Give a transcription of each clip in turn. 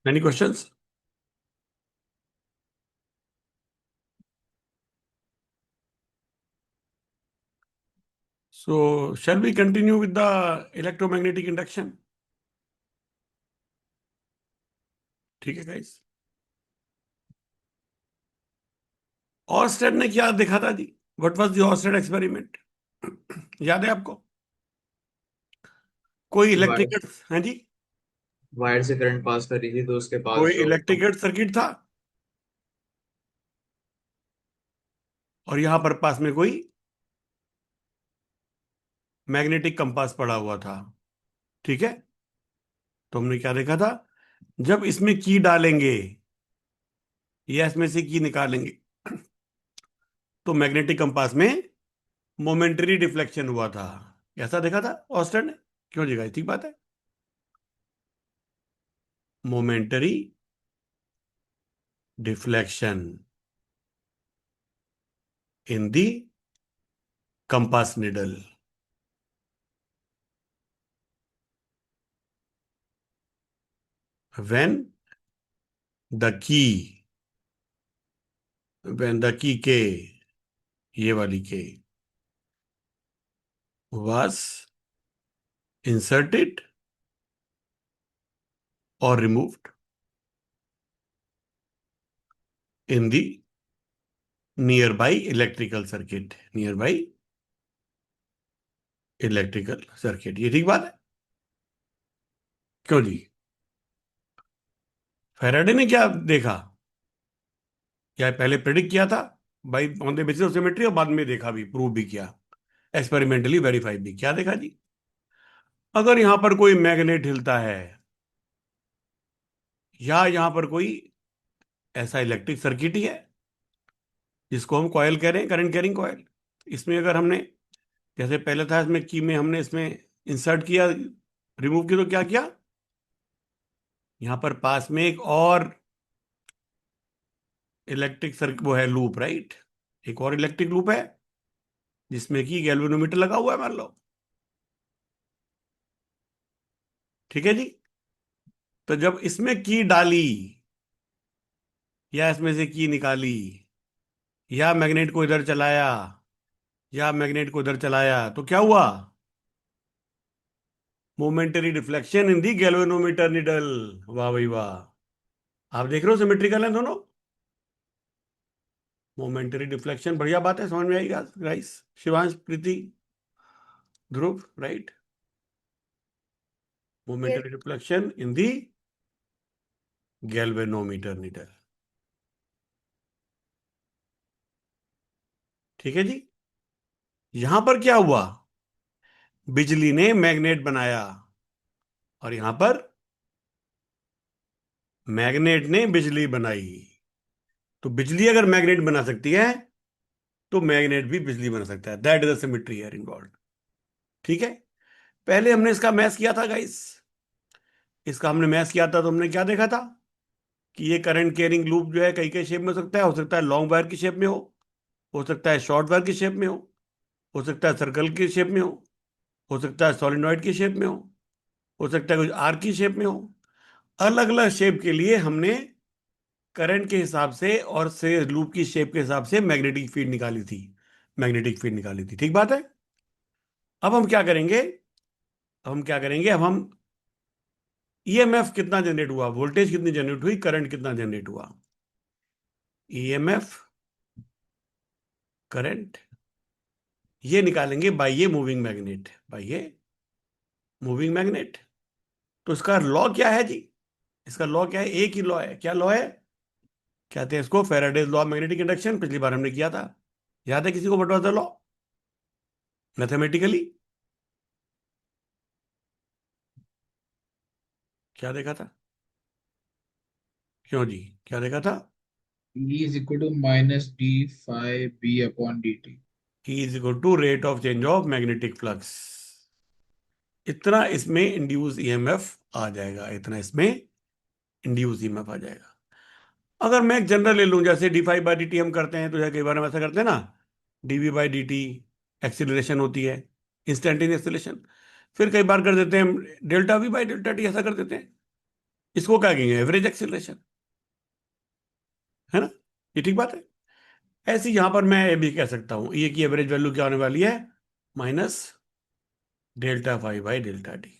Any questions? So, shall we continue with the electromagnetic induction? ठीक है guys. Orsted ने क्या देखा था जी? What was the Oersted experiment? याद है आपको? कोई वायर इलेक्ट्रिकल, हाँ जी, वायर से करंट पास कर रही थी तो उसके पास कोई जो इलेक्ट्रिकल सर्किट था और यहां पर पास में कोई मैग्नेटिक कंपास पड़ा हुआ था। ठीक है, तो हमने क्या देखा था? जब इसमें की डालेंगे या इसमें से की निकालेंगे तो मैग्नेटिक कंपास में मोमेंटरी डिफ्लेक्शन हुआ था। ऐसा देखा था ऑस्टेड ने। क्यों जी गाइस, ठीक बात है। Momentary deflection in the compass needle when the key when the key K, ये वाली K was inserted or removed in the nearby electrical circuit. ये ठीक बात है। क्यों जी? फैराडे ने क्या देखा? क्या पहले प्रेडिक्ट किया था by on the basis of symmetry, और बाद में देखा भी, प्रूव भी किया, एक्सपेरिमेंटली वेरीफाई भी। क्या देखा जी? अगर यहां पर कोई मैग्नेट हिलता है या यहां पर कोई ऐसा इलेक्ट्रिक सर्किट ही है जिसको हम कॉयल कह रहे हैं, करंट कैरिंग कॉयल, इसमें अगर हमने, जैसे पहले था इसमें की में हमने इसमें इंसर्ट किया, रिमूव किया, तो क्या किया? यहां पर पास में एक और इलेक्ट्रिक सर्किट, वो है लूप, राइट? एक और इलेक्ट्रिक लूप है जिसमें कि गैल्वेनोमीटर लगा हुआ है, मान लो। ठीक है जी। तो जब इसमें की डाली या इसमें से की निकाली या मैग्नेट को इधर चलाया या मैग्नेट को इधर चलाया तो क्या हुआ? Momentary deflection in the galvanometer needle. वाह भाई वाह। आप देख रहे हो, सिमेट्रिकल है दोनों। मोमेंटरी डिफ्लेक्शन, बढ़िया बात है, समझ में आएगा guys. Shivansh, Preeti, Dhruv, right? Yes. Momentary deflection in the galvanometer needle. ठीक है जी। यहां पर क्या हुआ? बिजली ने मैग्नेट बनाया और यहां पर मैग्नेट ने बिजली बनाई। तो बिजली अगर मैग्नेट बना सकती है तो मैग्नेट भी बिजली बना सकता है। That is the symmetry here involved. ठीक है। पहले हमने इसका मैथ किया था गाइस। इसका हमने मैथ किया था तो हमने क्या देखा था कि ये करंट कैरिंग लूप जो है कई कई शेप में हो सकता है लॉन्ग वायर की शेप में हो सकता है शॉर्ट वायर की शेप में हो सकता है सर्कल की शेप में हो सकता है सॉलिनॉइड की शेप में हो सकता है कुछ आर्क की शेप में हो। अलग अलग शेप के लिए हमने करंट के हिसाब से और से लूप की शेप के हिसाब से मैग्नेटिक फील्ड निकाली थी। ठीक बात है। अब हम क्या करेंगे? अब हम ईएमएफ कितना जनरेट हुआ, वोल्टेज कितनी जनरेट हुई, करंट कितना जनरेट हुआ, ईएमएफ, करंट, ये निकालेंगे बाय ये मूविंग मैग्नेट। तो इसका लॉ क्या है जी? इसका लॉ क्या है? एक ही लॉ है। क्या लॉ है? कहते हैं इसको Faraday's law of magnetic induction. पिछली बार हमने किया था। याद है किसी को? What was the law mathematically? क्या देखा था? क्यों जी, क्या देखा था? E is equal to minus d phi b upon dt. E is equal to rate of change of magnetic flux. इतना इसमें इंड्यूस ईएमएफ आ जाएगा, इतना इसमें इंड्यूस ईएमएफ आ जाएगा। अगर मैं एक जनरल ले लूं, जैसे D phi by D T हम करते हैं, तो कई बार हम ऐसा करते हैं ना, DV by D T acceleration होती है, इंस्टेंटेनियस एक्सीलरेशन। फिर कई बार कर देते हैं delta we by delta T, ऐसा कर देते हैं। इसको क्या कहेंगे, एवरेज एक्सीलरेशन, है ना। ये ठीक बात है। ऐसे यहां पर मैं ये भी कह सकता हूं, ये की एवरेज वैल्यू क्या होने वाली है, minus delta five by delta T.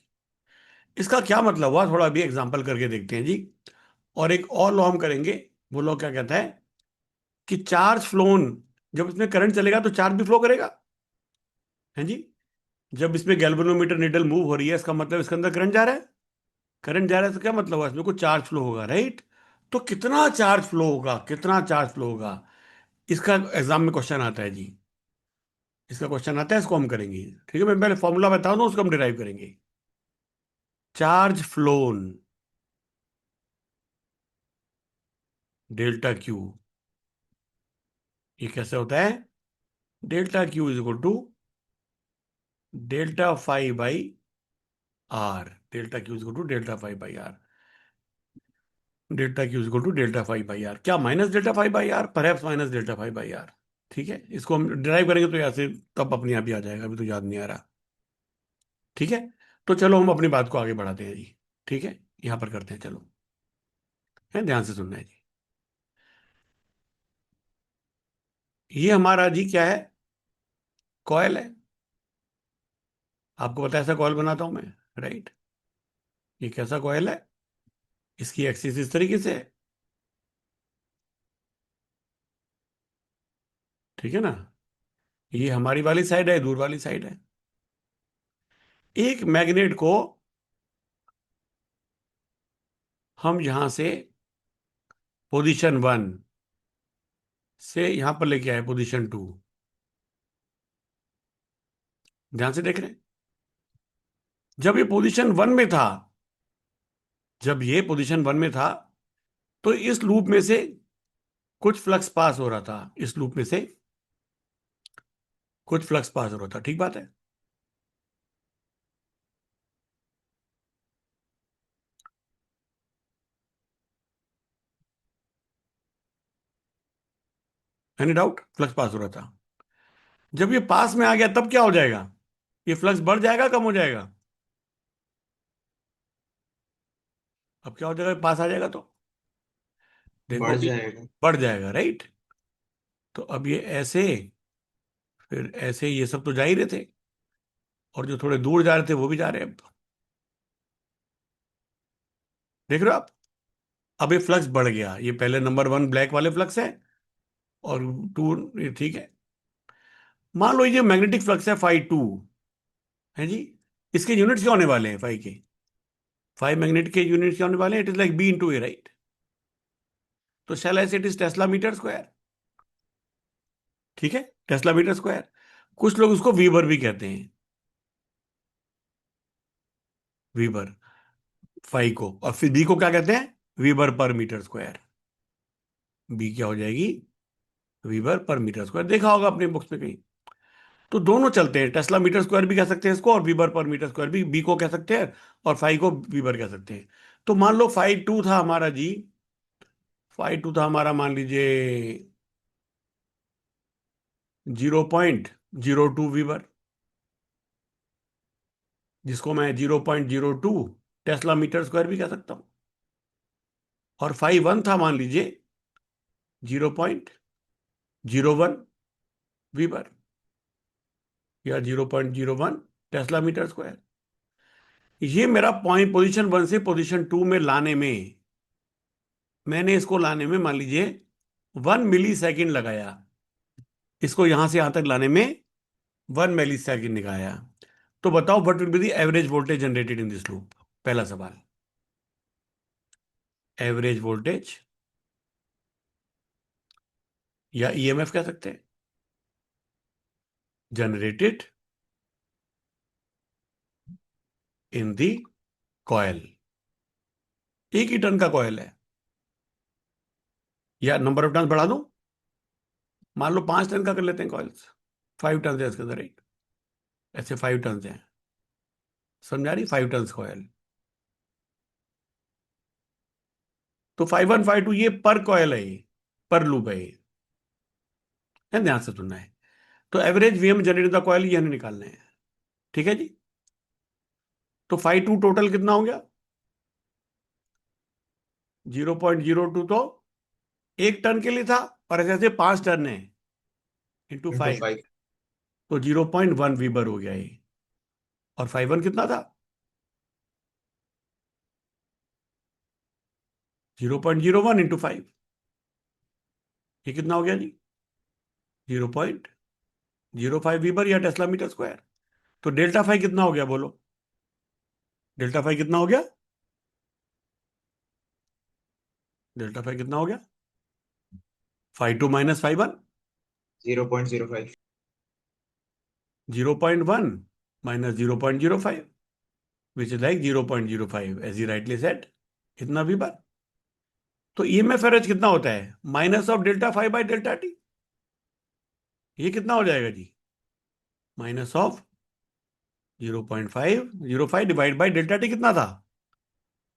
इसका क्या मतलब हुआ, थोड़ा अभी एग्जांपल करके देखते हैं जी। और एक और लॉ हम करेंगे। वो लॉ क्या कहता है कि चार्ज फ्लोन, जब इसमें करंट चलेगा तो चार्ज भी फ्लो करेगा, है जी। जब इसमें गैल्वेनोमीटर निडल मूव हो रही है, इसका मतलब इसके अंदर करंट जा रहा है। करंट जा रहा है तो क्या मतलब हुआ, इसमें कुछ चार्ज फ्लो होगा, राइट। तो कितना चार्ज फ्लो होगा, कितना चार्ज फ्लो होगा, इसका एग्जाम में क्वेश्चन आता है जी। इसका क्वेश्चन आता है, इसको हम करेंगे। ठीक है, मैं पहले फॉर्मूला बताऊं ना, उसको हम डिराइव करेंगे। चार्ज फ्लोन डेल्टा क्यू, ये कैसे होता है, delta Q is equal to delta five by R. Delta Q is equal to delta five by R. Delta Q is equal to delta five by R, क्या minus delta five by R, perhaps minus delta five by R. ठीक है, इसको हम derive करेंगे तो ऐसे तब अपने आप ही आ जाएगा, अभी तो याद नहीं आ रहा। ठीक है, तो चलो हम अपनी बात को आगे बढ़ाते हैं जी। ठीक है, यहां पर करते हैं, चलो, है, ध्यान से सुनना है जी। ये हमारा जी क्या है, कॉयल है। आपको पता है ऐसा कॉयल बनाता हूं मैं, राइट। ये कैसा कॉयल है, इसकी एक्सिस इस तरीके से है, ठीक है ना। ये हमारी वाली साइड है, दूर वाली साइड है। एक मैग्नेट को हम यहां से पोजीशन वन से यहां पर लेके आए पोजीशन टू। ध्यान से देख रहे हैं, जब ये पोजीशन वन में था, जब ये पोजीशन वन में था, तो इस लूप में से कुछ फ्लक्स पास हो रहा था, इस लूप में से कुछ फ्लक्स पास हो रहा था, ठीक बात है। एनी डाउट, फ्लक्स पास हो रहा था। जब ये पास में आ गया तब क्या हो जाएगा, ये फ्लक्स बढ़ जाएगा, कम हो जाएगा। अब क्या हो जाएगा, पास आ जाएगा तो देखो बढ़ अभी जाएगा। बढ़ जाएगा, राइट। तो अब ये ऐसे, फिर ऐसे, ये सब तो जा ही रहे थे, और जो थोड़े दूर जा रहे थे वो भी जा रहे हैं अब। देख रहे हो आप, अब ये फ्लक्स बढ़ गया, ये पहले नंबर वन ब्लैक वाले फ्लक्स है, और टू, ये ठीक है। मान लो ये मैग्नेटिक फ्लक्स है फाई टू, है जी। इसके यूनिट्स क्या होने वाले हैं फाई के, फाई मैग्नेट के यूनिट्स क्या होने वाले हैं, it is like B into A, right. तो shall I say it is tesla metre square. ठीक है, टेस्ला मीटर स्क्वायर। कुछ लोग उसको वीबर भी कहते हैं, वीबर, फाई को। और फिर बी को क्या कहते हैं, वीबर पर मीटर स्क्वायर। बी क्या हो जाएगी, वीबर पर मीटर स्क्वायर, देखा होगा अपने बुक्स में कहीं। तो दोनों चलते हैं, टेस्ला मीटर स्क्वायर भी कह सकते हैं इसको, और वीबर पर मीटर स्क्वायर भी, बी को कह सकते हैं, और फाई को वीबर कह सकते हैं। तो मान लो फाई टू था हमारा जी, फाई टू था हमारा, मान लीजिए 0.02 वीबर, जिसको मैं 0.02 टेस्ला मीटर स्क्वायर भी कह सकता हूं। और फाई वन था मान लीजिए 0.01 वीबर, या 0.01 टेस्ला मीटर स्क्वायर। ये मेरा पॉइंट पोजीशन वन से पोजीशन टू में लाने में, मैंने इसको लाने में मान लीजिए 1 मिली सेकेंड लगाया, इसको यहां से यहां तक लाने में 1 मिली सेकेंड निकाला। तो बताओ what will be the average voltage generated in this loop, पहला सवाल। एवरेज वोल्टेज या ईएमएफ कह सकते हैं, जनरेटेड इन द कॉयल। एक ही टर्न का कॉयल है, या नंबर ऑफ टर्न बढ़ा दूं, मान लो 5 टर्न का कर लेते हैं कॉइल्स। 5 टर्न है इसके अंदर, राइट। ऐसे 5 टर्न हैं, समझा रही, 5 टर्न कॉयल। तो 5 1 5 2 ये पर कॉयल है, ये पर लूप है, ये ध्यान से सुनना है। तो average VM generated the coil ये हमें निकालना है, ठीक है जी। तो 5 2 टोटल कितना हो गया, 0.02 तो 1 टन के लिए था, और ऐसे ऐसे 5 टन है, इंटू इंटू 5, 5। तो 0.1 वीबर हो गया ये। और 5 1 कितना था? 0.01 इंटू 5, ये कितना हो गया जी? 0.05 वीबर या टेस्ला मीटर स्क्वायर। तो डेल्टा फाइव कितना हो गया बोलो? डेल्टा फाइव कितना हो गया? डेल्टा फाइव कितना हो गया? 5 2 minus 5 1। 0.05। 0.1 minus 0.05, which is like 0.05, as you rightly said, कितना वीबर। तो ईएमएफ एवरेज कितना होता है? Minus of delta five by delta T. ये कितना हो जाएगा जी? Minus of 0.505 divide by delta T कितना था?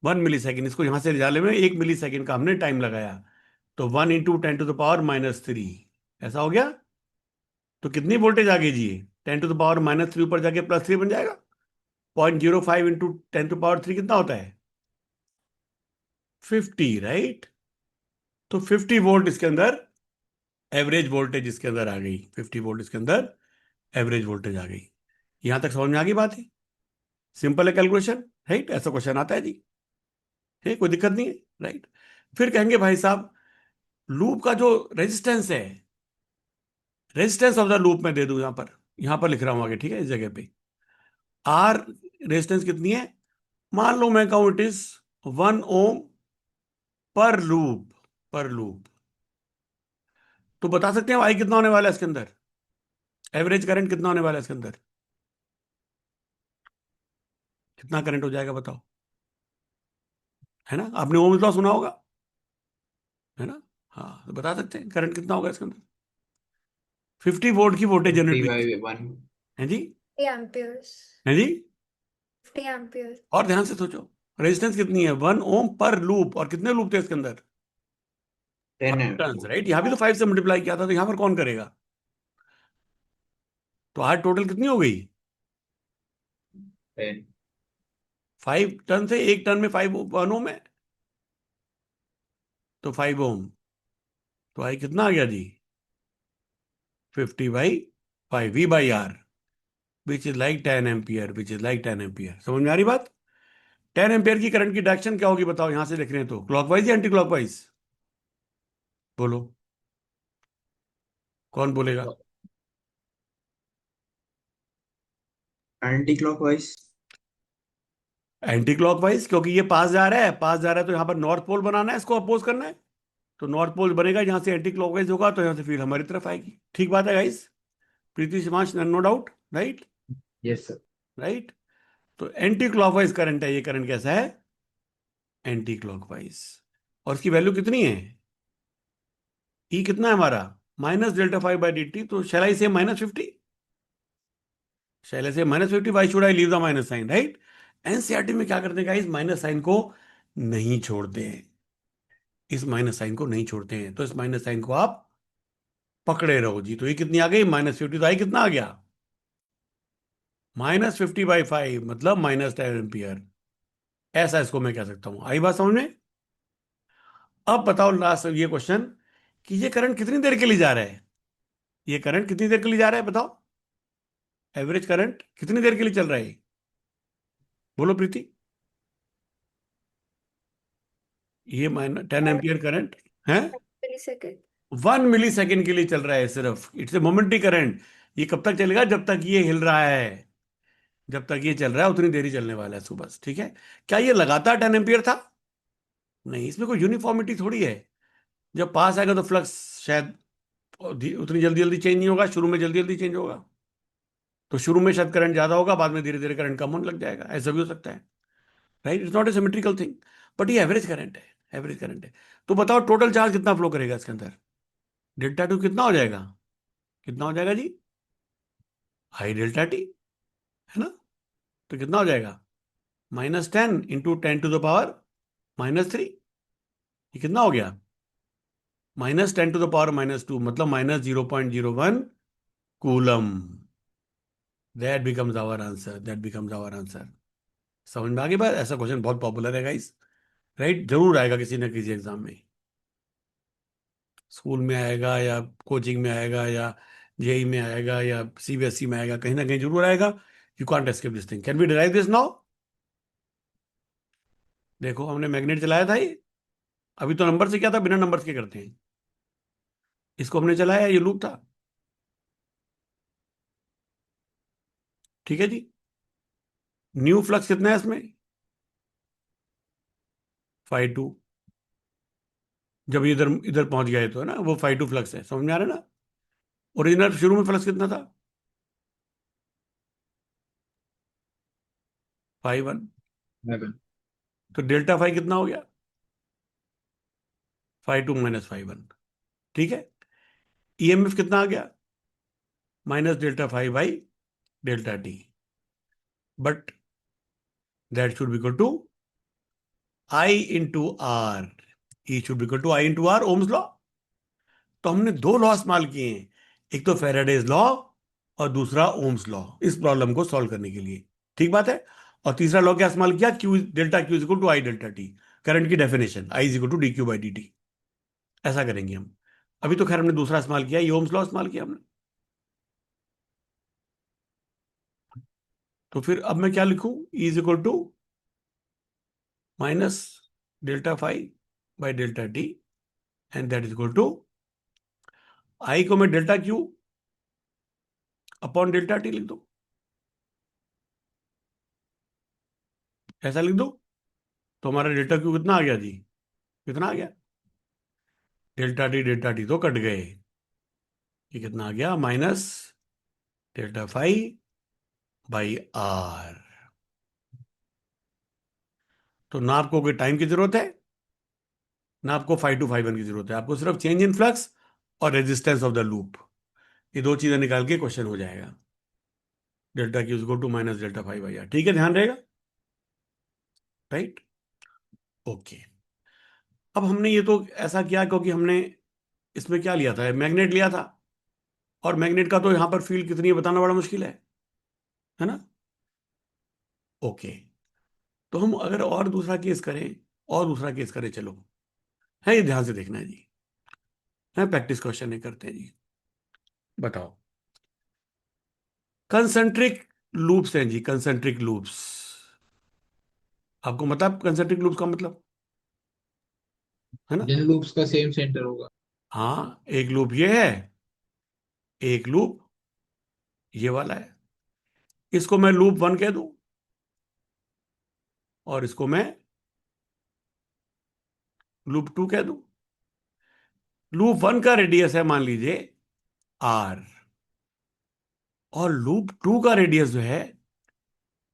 1 मिली सेकेंड। इसको यहां से जाने में 1 मिली सेकेंड का हमने टाइम लगाया, तो 1 × 10⁻³ ऐसा हो गया। तो कितनी वोल्टेज आ गई जी? 10⁻³ ऊपर जाके +3 बन जाएगा। 0.05 इंटू 10⁻³ कितना होता है? 50, राइट। तो 50 वोल्ट इसके अंदर एवरेज वोल्टेज इसके अंदर आ गई। 50 वोल्ट इसके अंदर एवरेज वोल्टेज आ गई। यहां तक समझ में आ गई बात है? सिंपल है कैलकुलेशन, राइट। ऐसा क्वेश्चन आता है जी, है कोई दिक्कत नहीं है, राइट। फिर कहेंगे भाई साहब, लूप का जो रेजिस्टेंस है, रेजिस्टेंस ऑफ द लूप में दे दूं यहां पर लिख रहा हूं आगे, ठीक है, इस जगह पे आर रेजिस्टेंस कितनी है? मान लो मैं कहूं इट इज 1 ओम पर लूप। तो बता सकते हैं आई कितना होने वाला है इसके अंदर? एवरेज करंट कितना होने वाला है इसके अंदर? कितना करंट हो जाएगा बताओ? है ना, आपने ओम लॉ सुना होगा, है ना। हाँ, तो बता सकते हैं करंट कितना होगा इसके अंदर। 50 वोल्ट की वोल्टेज जनरेट 50 हुई बाई 1। है जी। amperes. है जी। 50 amperes. और ध्यान से सोचो, रेजिस्टेंस कितनी है? 1 ओम पर लूप, और कितने लूप थे इसके अंदर? 10 है। 5 टर्न्स, राइट। यहां भी तो 5 से मल्टीप्लाई किया था, तो यहां पर कौन करेगा? तो आज टोटल कितनी हो गई? 10। 5 टन से 1 टन में 5 1 ओम है, तो 5 ओम। तो आई कितना आ गया जी? 50/5, V/R, which is like 10 ampere, which is like 10 ampere. समझ में आ रही बात? 10 एम्पियर की करंट की डायरेक्शन क्या होगी बताओ? यहां से देख रहे हैं तो क्लॉकवाइज या एंटी क्लॉकवाइज? बोलो, कौन बोलेगा? Anti clockwise. एंटी क्लॉकवाइज, क्योंकि ये पास जा रहा है, पास जा रहा है, तो यहां पर नॉर्थ पोल बनाना है, इसको अपोज करना है। तो नॉर्थ पोल बनेगा, जहां से एंटी क्लॉकवाइज होगा, तो यहां से फील्ड हमारी तरफ आएगी। ठीक बात है guys? Preeti Shivansh, no doubt, right. Yes sir. Right. तो एंटी क्लॉकवाइज करंट है, ये करंट कैसा है? Anti clockwise. और इसकी वैल्यू कितनी है? ई कितना है हमारा? -∆5/dt। तो shall I say -50? Shell I say -50? Why should I leave the minus sign, right. NCERT में क्या करते हैं गाइस? माइनस साइन को नहीं छोड़ते हैं। इस माइनस साइन को नहीं छोड़ते हैं, तो इस माइनस साइन को आप पकड़े रहो जी। तो ये कितनी आ गई? -50। तो आई कितना आ गया? -50/5, मतलब -10 एम्पियर। ऐसा इसको मैं कह सकता हूं। आई बात समझ में? अब बताओ लास्ट ये क्वेश्चन, कि ये करंट कितनी देर के लिए जा रहा है? ये करंट कितनी देर के लिए जा रहा है बताओ? एवरेज करंट कितनी देर के लिए चल रहा है? बोलो प्रीति। ये -10 एम्पियर करंट है, Millisecond. 1 मिली सेकेंड के लिए चल रहा है सिर्फ। It's a momentary current. ये कब तक चलेगा? जब तक ये हिल रहा है। जब तक ये चल रहा है उतनी देर ही चलने वाला है इसको, बस। ठीक है। क्या ये लगातार 10 एम्पियर था? नहीं, इसमें कोई यूनिफॉर्मिटी थोड़ी है। जब पास आएगा तो फ्लक्स शायद उतनी जल्दी जल्दी चेंज नहीं होगा, शुरू में जल्दी जल्दी चेंज होगा। तो शुरू में शायद करंट ज्यादा होगा, बाद में धीरे धीरे करंट कम होने लग जाएगा, ऐसा भी हो सकता है, right. It's not a symmetrical thing, but ये एवरेज करंट है, एवरेज करंट है। तो बताओ टोटल चार्ज कितना फ्लो करेगा इसके अंदर? ∆2 कितना हो जाएगा? कितना हो जाएगा जी? I∆T, है ना। तो कितना हो जाएगा? -10 इंटू 10⁻⁻3। ये कितना हो गया? -10⁻², मतलब -0.01 coulomb. That becomes our answer, that becomes our answer. समझ में आ गई बात? ऐसा क्वेश्चन बहुत पॉपुलर है गाइस, राइट, जरूर आएगा किसी ना किसी एग्जाम में, स्कूल में आएगा या कोचिंग में आएगा या जेई में आएगा या सीबीएसई में आएगा, कहीं ना कहीं जरूर आएगा। You can't escape this thing. Can we derive this now? देखो हमने मैग्नेट चलाया था ये, अभी तो नंबर से क्या था, बिना नंबर के करते हैं। इसको हमने चलाया, ये लूप था। ठीक है जी। न्यू फ्लक्स कितना है इसमें? Five two. जब ये इधर इधर पहुंच गए तो है ना, वो फाइव टू फ्लक्स है, समझ में आ रहा है ना? ओरिजिनल शुरू में फ्लक्स कितना था? Five one. 11. तो डेल्टा फाइव कितना हो गया? Five two minus five one. ठीक है। ईएमएफ कितना आ गया? Minus delta five by delta T. But that should equal to I into R. E should equal to I into R, Ohm's law. तो हमने दो लॉ इस्तेमाल किए हैं, एक तो फेराडेज लॉ और दूसरा ओम्स लॉ, इस प्रॉब्लम को सॉल्व करने के लिए। ठीक बात है। और तीसरा लॉ क्या इस्तेमाल किया? Q delta Q is equal to I delta T. Current की definition I is equal to D Q by D T. ऐसा करेंगे हम। अभी तो खैर हमने दूसरा इस्तेमाल किया, ये ओम्स लॉ इस्तेमाल किया हमने। तो फिर अब मैं क्या लिखूं? E is equal to minus delta five by delta T and that is equal to I को मैं delta Q upon delta T लिख दूं। ऐसा लिख दूं तो हमारा डेल्टा क्यू कितना आ गया जी? कितना आ गया? डेल्टा टी तो कट गए। ये कितना आ गया? Minus delta five by R. तो ना आपको कोई टाइम की जरूरत है, ना आपको फाइव टू फाइव वन की जरूरत है, आपको सिर्फ चेंज इन फ्लक्स और रेजिस्टेंस ऑफ द लूप, ये दो चीजें निकाल के क्वेश्चन हो जाएगा। Delta Q is to minus delta five by R. ठीक है, ध्यान रहेगा। राइट। ओके। अब हमने ये तो ऐसा किया क्योंकि हमने इसमें क्या लिया था? मैग्नेट लिया था। और मैग्नेट का तो यहां पर फील्ड कितनी है बताना बड़ा मुश्किल है ना? ओके। तो हम अगर और दूसरा केस करें, और दूसरा केस करें, चलो, है ये ध्यान से देखना है जी, है प्रैक्टिस क्वेश्चन नहीं करते हैं जी। बताओ। कंसेंट्रिक लूप्स हैं जी, कंसेंट्रिक लूप्स। आपको मतलब कंसेंट्रिक लूप्स का मतलब है ना? जिन लूप्स का सेम सेंटर होगा. हाँ, एक लूप ये है, एक लूप ये वाला है। इसको मैं लूप वन कह दूं और इसको मैं लूप टू कह दूं। लूप वन का रेडियस है मान लीजिए आर, और लूप टू का रेडियस जो है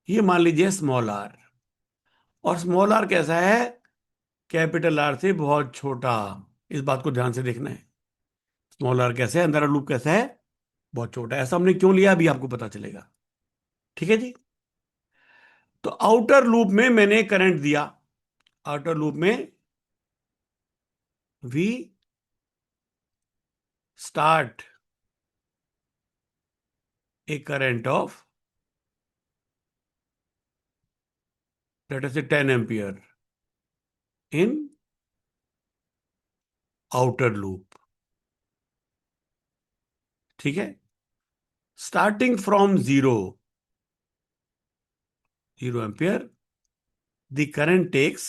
ये मान लीजिए स्मॉल आर। और स्मॉल आर कैसा है? कैपिटल आर से बहुत छोटा। इस बात को ध्यान से देखना है। स्मॉल आर कैसा है, अंदर लूप कैसा है? बहुत छोटा है। ऐसा हमने क्यों लिया अभी आपको पता चलेगा। ठीक है जी। तो आउटर लूप में मैंने करंट दिया, आउटर लूप में we start a current of let us say 10 ampere in outer loop. ठीक है। Starting from zero ampere the current takes,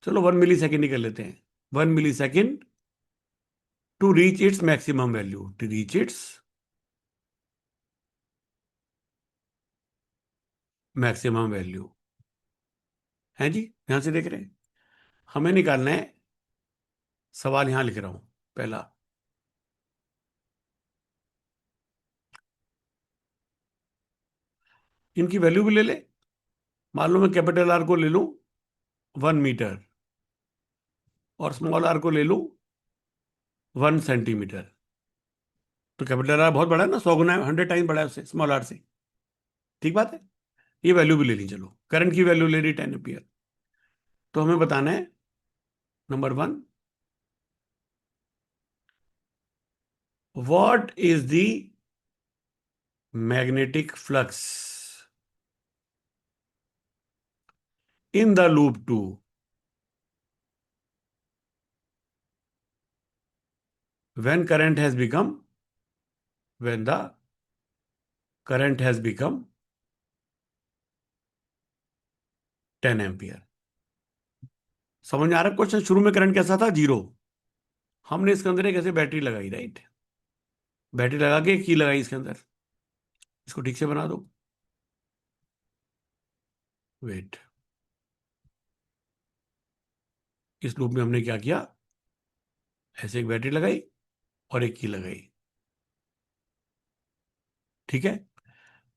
चलो 1 मिली सेकेंड ही कर लेते हैं, 1 millisecond to reach its maximum value, to reach its maximum value. है जी, ध्यान से देख रहे हैं। हमें निकालना है, सवाल यहां लिख रहा हूं पहला। इनकी वैल्यू भी ले ले। मान लो मैं कैपिटल आर को ले लूं 1 मीटर और स्मॉल आर को ले लूं 1 सेंटीमीटर। तो कैपिटल आर बहुत बड़ा है ना, 100 गुना, 100 टाइम बड़ा है उससे, स्मॉल आर से। ठीक बात है। ये वैल्यू भी ले ली, चलो करंट की वैल्यू ले ली 10 एम्पियर। तो हमें बताना है number one, what is the magnetic flux in the loop 2, when current has become when the current has become 10 ampere. समझ में आ रहा है क्वेश्चन? शुरू में करंट कैसा था? 0। हमने इसके अंदर एक ऐसे बैटरी लगाई, राइट? बैटरी लगा के की लगाई इसके अंदर। इसको ठीक से बना दो। वेट, इस लूप में हमने क्या किया? ऐसे एक बैटरी लगाई और एक की लगाई, ठीक है?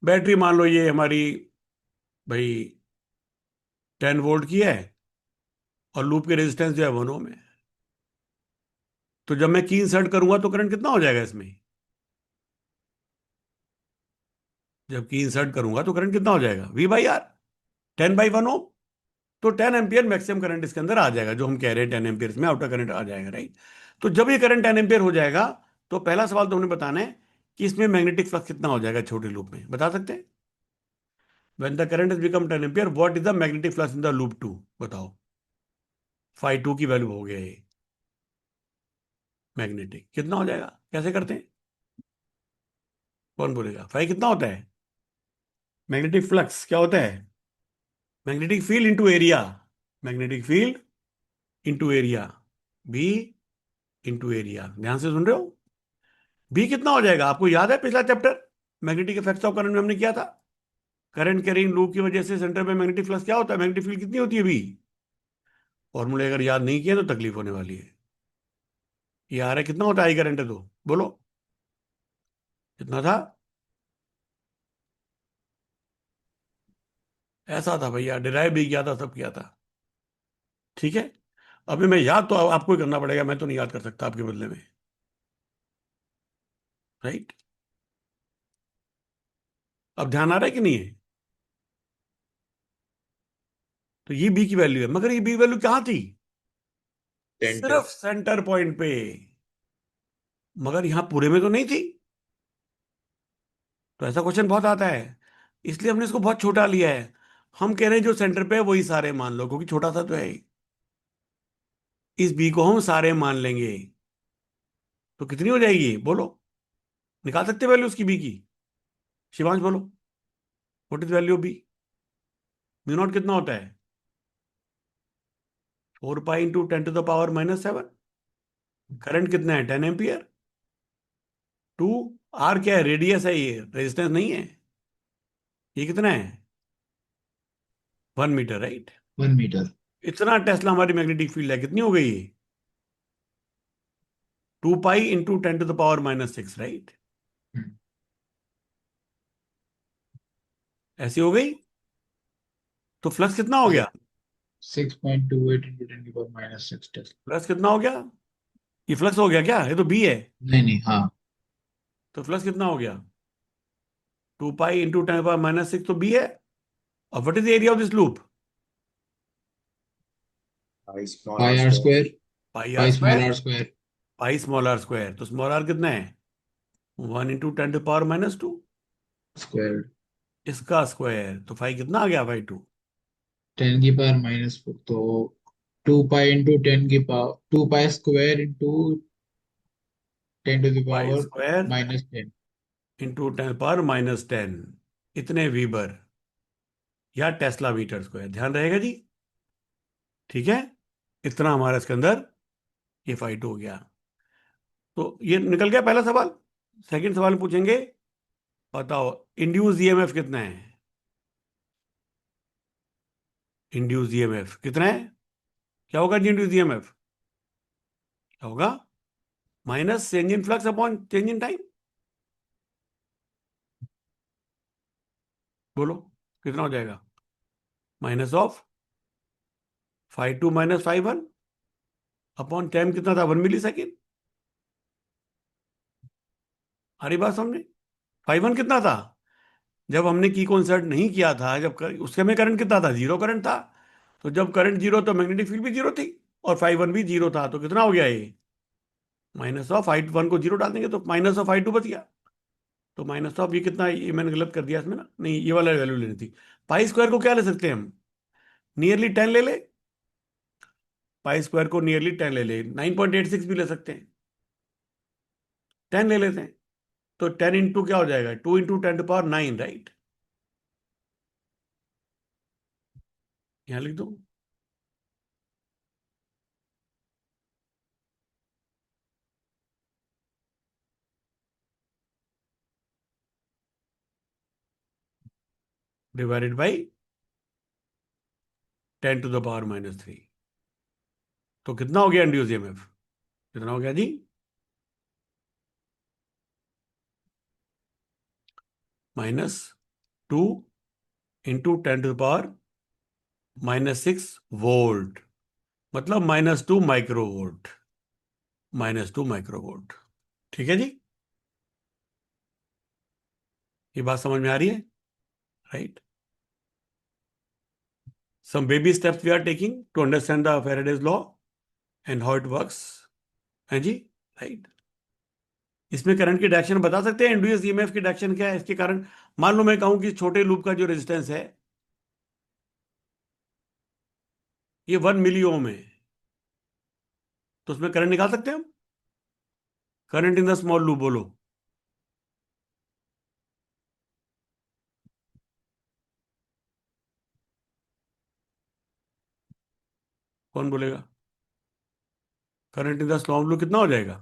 बैटरी मान लो ये हमारी भाई 10 वोल्ट की है और लूप के रेजिस्टेंस जो है 1 ओम है। तो जब मैं की इंसर्ट करूंगा तो करंट कितना हो जाएगा इसमें? जब की इंसर्ट करूंगा तो करंट कितना हो जाएगा? V/R, 10/1 ओम। तो 10 एम्पियर मैक्सिमम करंट इसके अंदर आ जाएगा, जो हम कह रहे हैं 10 एम्पियर में आउटर करंट आ जाएगा, राइट? तो जब ये करंट 10 एम्पियर हो जाएगा तो पहला सवाल तो हमने बताना है कि इसमें मैग्नेटिक फ्लक्स कितना हो जाएगा छोटे लूप में, बता सकते हैं? When the current has become 10 ampere, what is the magnetic flux in the loop 2? बताओ। φ2 की वैल्यू हो गया ये मैग्नेटिक, कितना हो जाएगा? कैसे करते हैं? कौन बोलेगा? फाई कितना होता है? मैग्नेटिक फ्लक्स क्या होता है? Magnetic field into area. Magnetic field into area, B into area. ध्यान से सुन रहे हो? बी कितना हो जाएगा? आपको याद है पिछला chapter magnetic effects of current में हमने किया था? करंट कैरिंग लूप की वजह से सेंटर में मैग्नेटिक फ्लक्स क्या होता है? मैग्नेटिक फील्ड कितनी होती है बी? फॉर्मूले अगर याद नहीं किए तो तकलीफ होने वाली है। ये आ रहा है कितना होता है आई करंट है तो बोलो कितना था? ऐसा था भैया, डिराइव भी किया था, सब किया था, ठीक है? अभी मैं याद तो आपको ही करना पड़ेगा, मैं तो नहीं याद कर सकता आपके बदले में, राइट? अब ध्यान आ रहा है कि नहीं है? तो ये बी की वैल्यू है, मगर ये बी वैल्यू कहां थी? सिर्फ सेंटर पॉइंट पे, मगर यहां पूरे में तो नहीं थी। तो ऐसा क्वेश्चन बहुत आता है, इसलिए हमने इसको बहुत छोटा लिया है। हम कह रहे हैं जो सेंटर पे है वही सारे मान लो, क्योंकि छोटा सा तो है ही। इस बी को हम सारे मान लेंगे तो कितनी हो जाएगी बोलो? निकाल सकते वैल्यू उसकी बी की? शिवांश बोलो, what is value B? Mu naught कितना होता है? 4 पाई × 10⁻⁻7। करंट कितना है? 10 एम्पियर। 2 आर क्या है? रेडियस है, ये रेजिस्टेंस नहीं है। ये कितना है? 1 मीटर, राइट? 1 मीटर। इतना टेस्ला हमारी मैग्नेटिक फील्ड है, कितनी हो गई ये? 2 पाई × 10⁻⁻6, राइट? ऐसी हो गई। तो फ्लक्स कितना हो गया? 6.28 × 10⁻⁻6 टेस्ला। फ्लक्स कितना हो गया? ये फ्लक्स हो गया क्या? ये तो बी है। नहीं नहीं, हाँ। तो फ्लक्स कितना हो गया? 2 पाई × 10⁻⁻6 तो बी है। और what is the area of this loop? Pi R square. Pi R pi small square. R square. Pi small R square, तो स्मॉल आर कितना है? 1 × 10⁻⁻2। स्क्वायर। इसका स्क्वायर, तो फाई कितना आ गया? φ2। 10⁻⁻4, तो 2 पाई × 10 की power, 2 pi square × 10 to the power pi square -10। × 10⁻⁻10, इतने वीबर या टेस्ला मीटर स्क्वायर, ध्यान रहेगा जी, ठीक है? इतना हमारा इसके अंदर ये फाइट हो गया। तो ये निकल गया पहला सवाल। सेकंड सवाल पूछेंगे, बताओ इंड्यूस ईएमएफ कितना है? इंड्यूस ईएमएफ कितना है? क्या होगा जी इंड्यूस ईएमएफ? क्या होगा? Minus change in flux upon change in time. बोलो कितना हो जाएगा? माइनस ऑफ φ2 - φ1 अपॉन टाइम कितना था? 1 मिली सेकेंड। हरी बात समझे? φ1 कितना था जब हमने की को इंसर्ट नहीं किया था? उसके में करंट कितना था? 0 करंट था। तो जब करंट 0 तो मैग्नेटिक फील्ड भी 0 थी और φ1 भी 0 था, तो कितना हो गया ये? माइनस ऑफ φ1 को 0 डाल देंगे तो माइनस ऑफ φ2 बच गया। तो माइनस ऑफ ये कितना, ये मैंने गलत कर दिया इसमें ना, नहीं ये वाला वैल्यू लेनी थी। पाई स्क्वायर को क्या ले सकते हैं हम? नियरली 10 ले ले, पाई स्क्वायर को नियरली 10 ले ले, 9.86 भी ले सकते हैं, 10 ले लेते हैं। तो 10 इंटू क्या हो जाएगा, 2 इंटू 10⁹, राइट? यहां लिख दो। Divided by 10⁻⁻3। तो कितना हो गया इंड्यूस ईएमएफ? कितना हो गया जी? -2 इंटू 10⁻⁻6 वोल्ट, मतलब -2 माइक्रोवोल्ट, -2 माइक्रोवोल्ट। ठीक है जी, ये बात समझ में आ रही है, right? Some baby steps we are taking to understand the Faraday's law and how it works, है जी, राइट? इसमें करंट की डायरेक्शन बता सकते हैं, इंड्यूस ईएमएफ की डायरेक्शन क्या है इसके कारण? मान लो मैं कहूं कि छोटे लूप का जो रेजिस्टेंस है ये 1 मिली ओम है, तो उसमें करंट निकाल सकते हैं हम? Current in the small loop बोलो। कौन बोलेगा? Current in the small loop कितना हो जाएगा?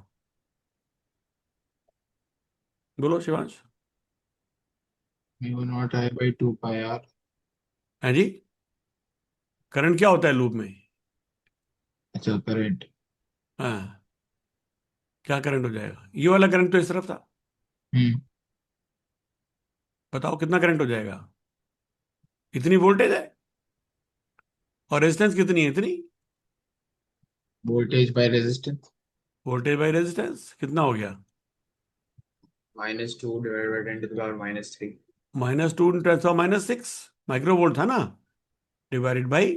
बोलो Shivansh. Mu naught I by 2 pi R. है जी, करंट क्या होता है लूप में? अच्छा, करंट। हाँ, क्या करंट हो जाएगा? ये वाला करंट तो इस तरफ था, हम्म। बताओ कितना करंट हो जाएगा? इतनी वोल्टेज है और रेजिस्टेंस कितनी है? इतनी। Voltage by resistance. Voltage by resistance कितना हो गया? -2 डिवाइड बाय 10⁻⁻3। -2 × 10⁻⁻6 माइक्रोवोल्ट था ना, डिवाइडेड बाई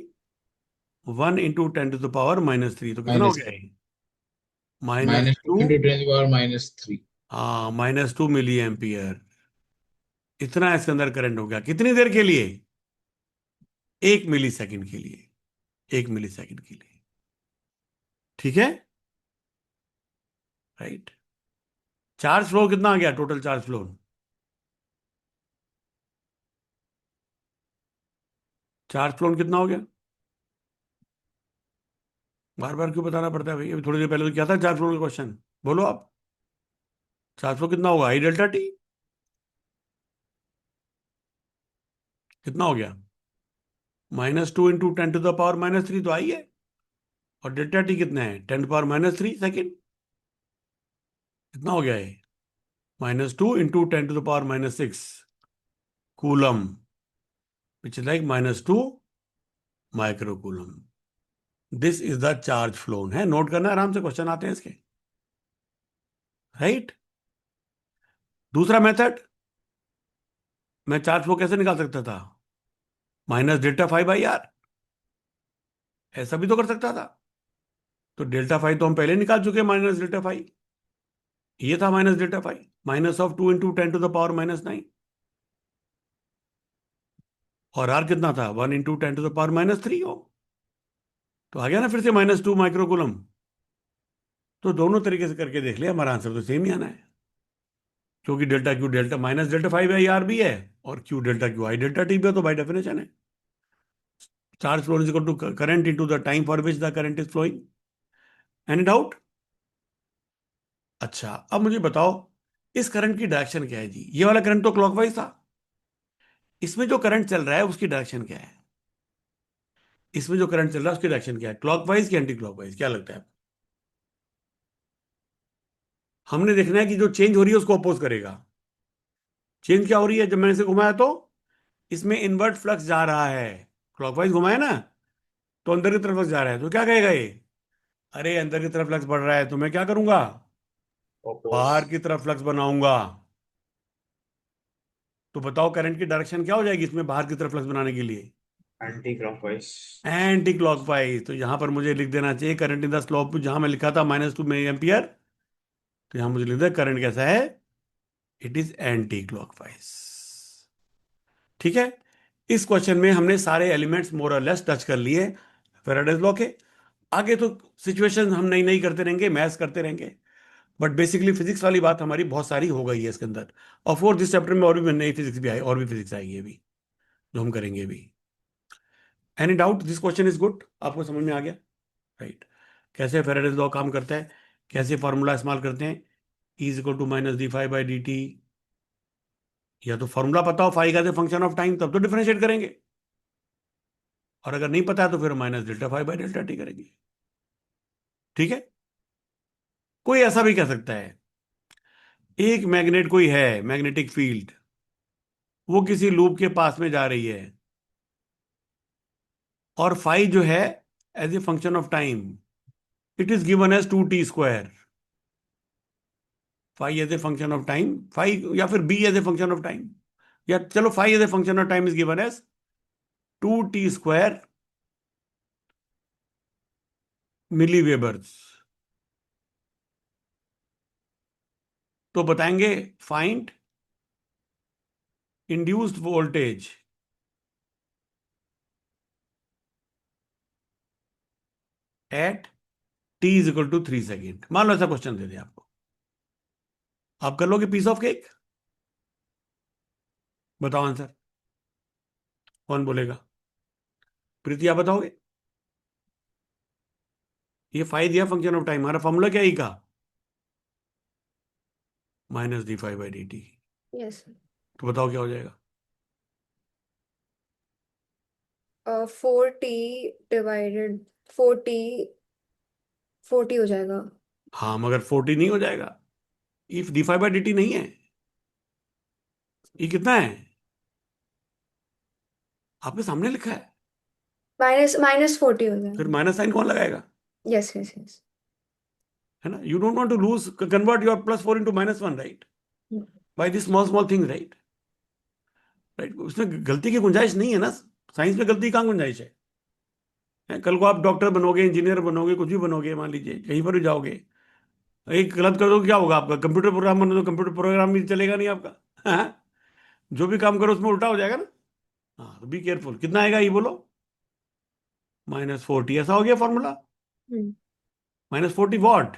1 × 10⁻⁻3, तो कितना हो माइनस गया ये? Minus -2 two into 10⁻⁻3। हाँ, -2 मिली एम्पियर। इतना इसके अंदर करंट हो गया, कितनी देर के लिए? 1 मिली सेकंड के लिए, 1 मिली सेकंड के लिए। ठीक है, राइट? चार्ज फ्लो कितना आ गया, total charge flow? Charge flow कितना हो गया? बार बार क्यों बताना पड़ता है भाई, अभी थोड़ी देर पहले तो क्या था चार्ज फ्लो का क्वेश्चन, बोलो आप। चार्ज फ्लो कितना होगा, आई डेल्टा टी? कितना हो गया? -2 × 10⁻⁻3 तो आई है, और डेल्टा टी कितना है, 10⁻⁻3 सेकेंड। कितना हो गया ये? -2 × 10⁻⁻6 coulomb, which is like -2 micro coulomb. This is the charge flow, है? नोट करना आराम से, क्वेश्चन आते हैं इसके, राइट? दूसरा मेथड, मैं चार्ज फ्लो कैसे निकाल सकता था? -डेल्टा φ/r, ऐसा भी तो कर सकता था। तो डेल्टा φ तो हम पहले निकाल चुके हैं, -डेल्टा φ, ये था -डेल्टा φ, -2 × 10⁻⁻9। और आर कितना था, 1 × 10⁻⁻3 हो, तो आ गया ना फिर से -2 माइक्रोकूलम। तो दोनों तरीके से करके देख लिया, हमारा आंसर तो सेम ही आना है, क्योंकि delta Q delta -delta φ/r भी है, और Q delta Q I delta T भी है, तो बाई डेफिनेशन है charge flow is equal to current into the time for which the current is flowing. Any doubt? अच्छा, अब मुझे बताओ इस करंट की डायरेक्शन क्या है जी? ये वाला करंट तो क्लॉकवाइज था, इसमें जो करंट चल रहा है उसकी डायरेक्शन क्या है? इसमें जो करंट चल रहा है उसकी डायरेक्शन क्या है, क्लॉकवाइज कि एंटी क्लॉकवाइज, क्या लगता है? हमने देखना है कि जो चेंज हो रही है उसको अपोज करेगा। चेंज क्या हो रही है, जब मैंने इसे घुमाया तो इसमें इनवर्ट फ्लक्स जा रहा है, क्लॉकवाइज घुमाया ना, तो अंदर की तरफ फ्लक्स जा रहा है, तो क्या कहेगा ये? अरे अंदर की तरफ फ्लक्स बढ़ रहा है, तो मैं क्या करूंगा, ओपोज। बाहर की तरफ फ्लक्स बनाऊंगा। तो बताओ करंट की डायरेक्शन क्या हो जाएगी इसमें बाहर की तरफ फ्लक्स बनाने के लिए? Anti clockwise. Anti clockwise. तो यहां पर मुझे लिख देना चाहिए करंट इन द स्लोप, जहां मैं लिखा था -2 मिली एम्पियर, तो यहां मुझे लिख दे करंट कैसा है, इट इज एंटी क्लॉकवाइज। ठीक है, इस क्वेश्चन में हमने सारे एलिमेंट्स मोर और लेस टच कर लिए फैराडेज लॉ के। आगे तो सिचुएशन हम नई नई करते रहेंगे, मैथ्स करते रहेंगे, बट बेसिकली फिजिक्स वाली बात हमारी बहुत सारी हो गई है इसके अंदर। और फोर्थ इस चैप्टर में और भी नई फिजिक्स भी आई, और भी फिजिक्स आएगी अभी जो हम करेंगे अभी। Any doubt? This question is good, आपको समझ में आ गया? राइट। कैसे फेराडेज लॉ काम करता है, कैसे फॉर्मूला इस्तेमाल करते हैं, E is equal to minus D five by D T. या तो फॉर्मूला पता हो फाई का फंक्शन ऑफ टाइम, तब तो डिफरेंशिएट करेंगे, और अगर नहीं पता है तो फिर minus delta five by delta T करेंगे। ठीक है। कोई ऐसा भी कह सकता है, एक मैग्नेट कोई है, मैग्नेटिक फील्ड, वो किसी लूप के पास में जा रही है, और फाई जो है as a function of time, it is given as 2t²। Phi as a function of time, phi या फिर B as a function of time, या चलो phi as a function of time is given as 2t² milli webers. तो बताएंगे find induced voltage at t is equal to 3 second. मान लो ऐसा question दे दे आपको, आप कर लोगे पीस ऑफ केक? बताओ आंसर, कौन बोलेगा? प्रीति आप बताओगे? ये फाइव दिया फंक्शन ऑफ टाइम, हमारा फॉर्मूला क्या है का? Minus D five by D T. Yes. तो बताओ क्या हो जाएगा? 4t divided 4t 40 हो जाएगा। हाँ, मगर 40 नहीं हो जाएगा, if D five by D T नहीं है। ये कितना है? आपके सामने लिखा है। माइनस 40 हो फिर जाएगा। माइनस साइन कौन लगाएगा? Yes yes yes. है ना, you don't want to lose, convert your +4 into -1, right? By this small small thing, right? Right, उसमें गलती की गुंजाइश नहीं है ना, साइंस में गलती कहाँ गुंजाइश है? कल को आप डॉक्टर बनोगे, इंजीनियर बनोगे, कुछ भी बनोगे, मान लीजिए कहीं पर भी जाओगे, एक गलत कर दो क्या होगा आपका? कंप्यूटर प्रोग्राम बनो तो कंप्यूटर प्रोग्राम भी चलेगा नहीं आपका। हाँ? जो भी काम करो उसमें उल्टा हो जाएगा ना। हाँ, तो बी केयरफुल। कितना आएगा ये बोलो? -40, ऐसा हो गया फॉर्मूला। -40 वॉट,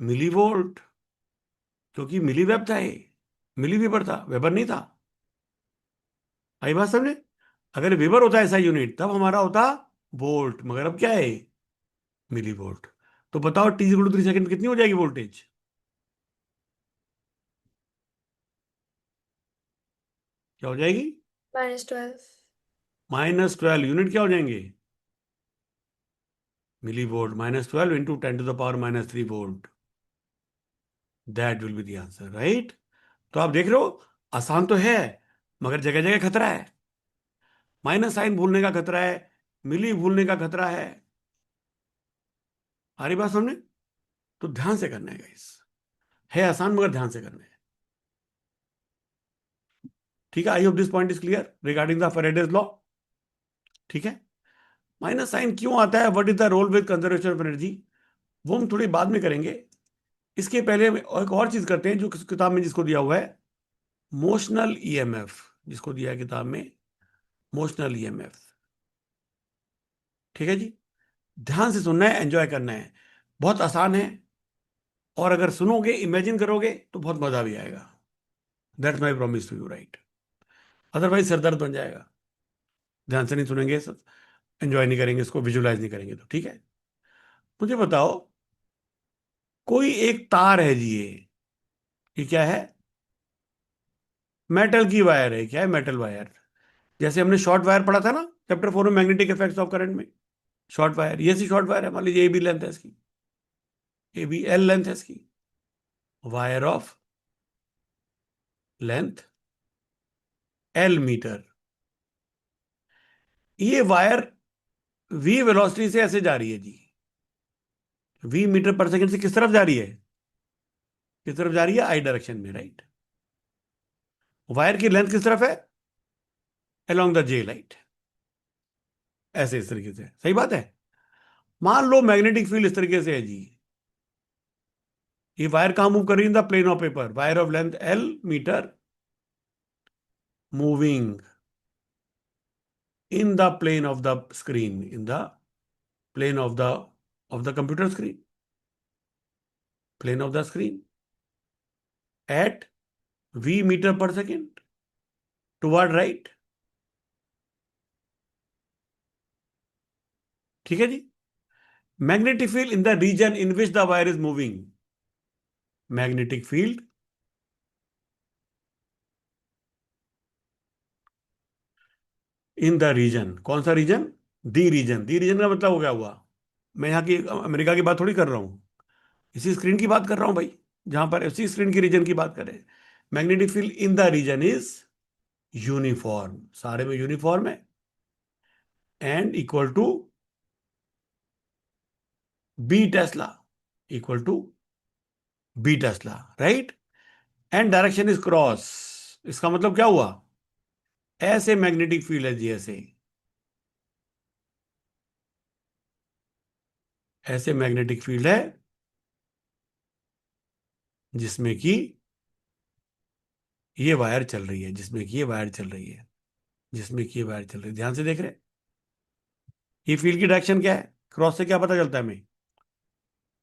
मिली वोल्ट, क्योंकि मिली वेब था ये, मिली वेबर था, वेबर नहीं था। आई बात समझे? अगर वेबर होता ऐसा यूनिट तब हमारा होता वोल्ट, मगर अब क्या है? Milli volt. तो बताओ t इक्वल टू 3 सेकेंड कितनी हो जाएगी वोल्टेज? क्या हो जाएगी? -12। -12 यूनिट क्या हो जाएंगे? Milli volt. -12 into 10⁻³ volt, that will be the answer, right? तो आप देख रहे हो, आसान तो है, मगर जगह जगह खतरा है। माइनस साइन भूलने का खतरा है, मिली भूलने का खतरा है। आ रही बात समझे? तो ध्यान से करना है गाइस, है आसान मगर ध्यान से करना है। ठीक है, I hope this point is clear regarding the Faraday's law. ठीक है। माइनस साइन क्यों आता है, what is the role with conservation of energy, वो हम थोड़ी बाद में करेंगे। इसके पहले एक और चीज करते हैं जो किताब में जिसको दिया हुआ है, मोशनल ईएमएफ, जिसको दिया है किताब में, मोशनल ईएमएफ। ठीक है जी, ध्यान से सुनना है, एंजॉय करना है, बहुत आसान है, और अगर सुनोगे, इमेजिन करोगे तो बहुत मजा भी आएगा। That's my promise to you, right? Otherwise सरदर्द बन जाएगा, ध्यान से नहीं सुनेंगे, एंजॉय नहीं करेंगे, इसको विजुलाइज नहीं करेंगे तो। ठीक है, मुझे बताओ, कोई एक तार है जी, ये क्या है? मेटल की वायर है। क्या है? Metal wire. जैसे हमने शॉर्ट वायर पढ़ा था ना चैप्टर 4 में, मैग्नेटिक इफेक्ट्स ऑफ करंट में, शॉर्ट वायर, ये सी शॉर्ट वायर है, मान लीजिए ए बी लेंथ है इसकी, ए बी एल लेंथ है इसकी, wire of length L metre. ये वायर v वेलोसिटी से ऐसे जा रही है जी, v मीटर पर सेकंड से किस तरफ जा रही है? किस तरफ जा रही है? आई डायरेक्शन में, राइट? वायर की लेंथ किस तरफ है? अलोंग द जे लाइट, ऐसे, इस तरीके से, सही बात है। मान लो मैग्नेटिक फील्ड इस तरीके से है जी, ये वायर कहां मूव कर रही है? In the plane of paper, wire of length L metre moving in the plane of the screen, in the plane of the computer screen, plane of the screen, at v meter per second toward right. ठीक है जी. Magnetic field in the region in which the wire is moving. Magnetic field in the region. कौन सा रीजन? The region. The region का मतलब हो गया हुआ, मैं यहाँ की अमेरिका की बात थोड़ी कर रहा हूँ, इसी स्क्रीन की बात कर रहा हूँ भाई, जहां पर इसी स्क्रीन की रीजन की बात करें. Magnetic field in the region is uniform, सारे में यूनिफॉर्म है, and equal to B tesla, equal to B tesla, right. And direction is cross. इसका मतलब क्या हुआ? ऐसे मैग्नेटिक फील्ड है जी, ऐसे ऐसे मैग्नेटिक फील्ड है जिसमें कि ये वायर चल रही है, जिसमें कि ये वायर चल रही है, जिसमें कि ये वायर चल रही है. ध्यान से देख रहे हैं. ये फील्ड की डायरेक्शन क्या है? क्रॉस से क्या पता चलता है हमें?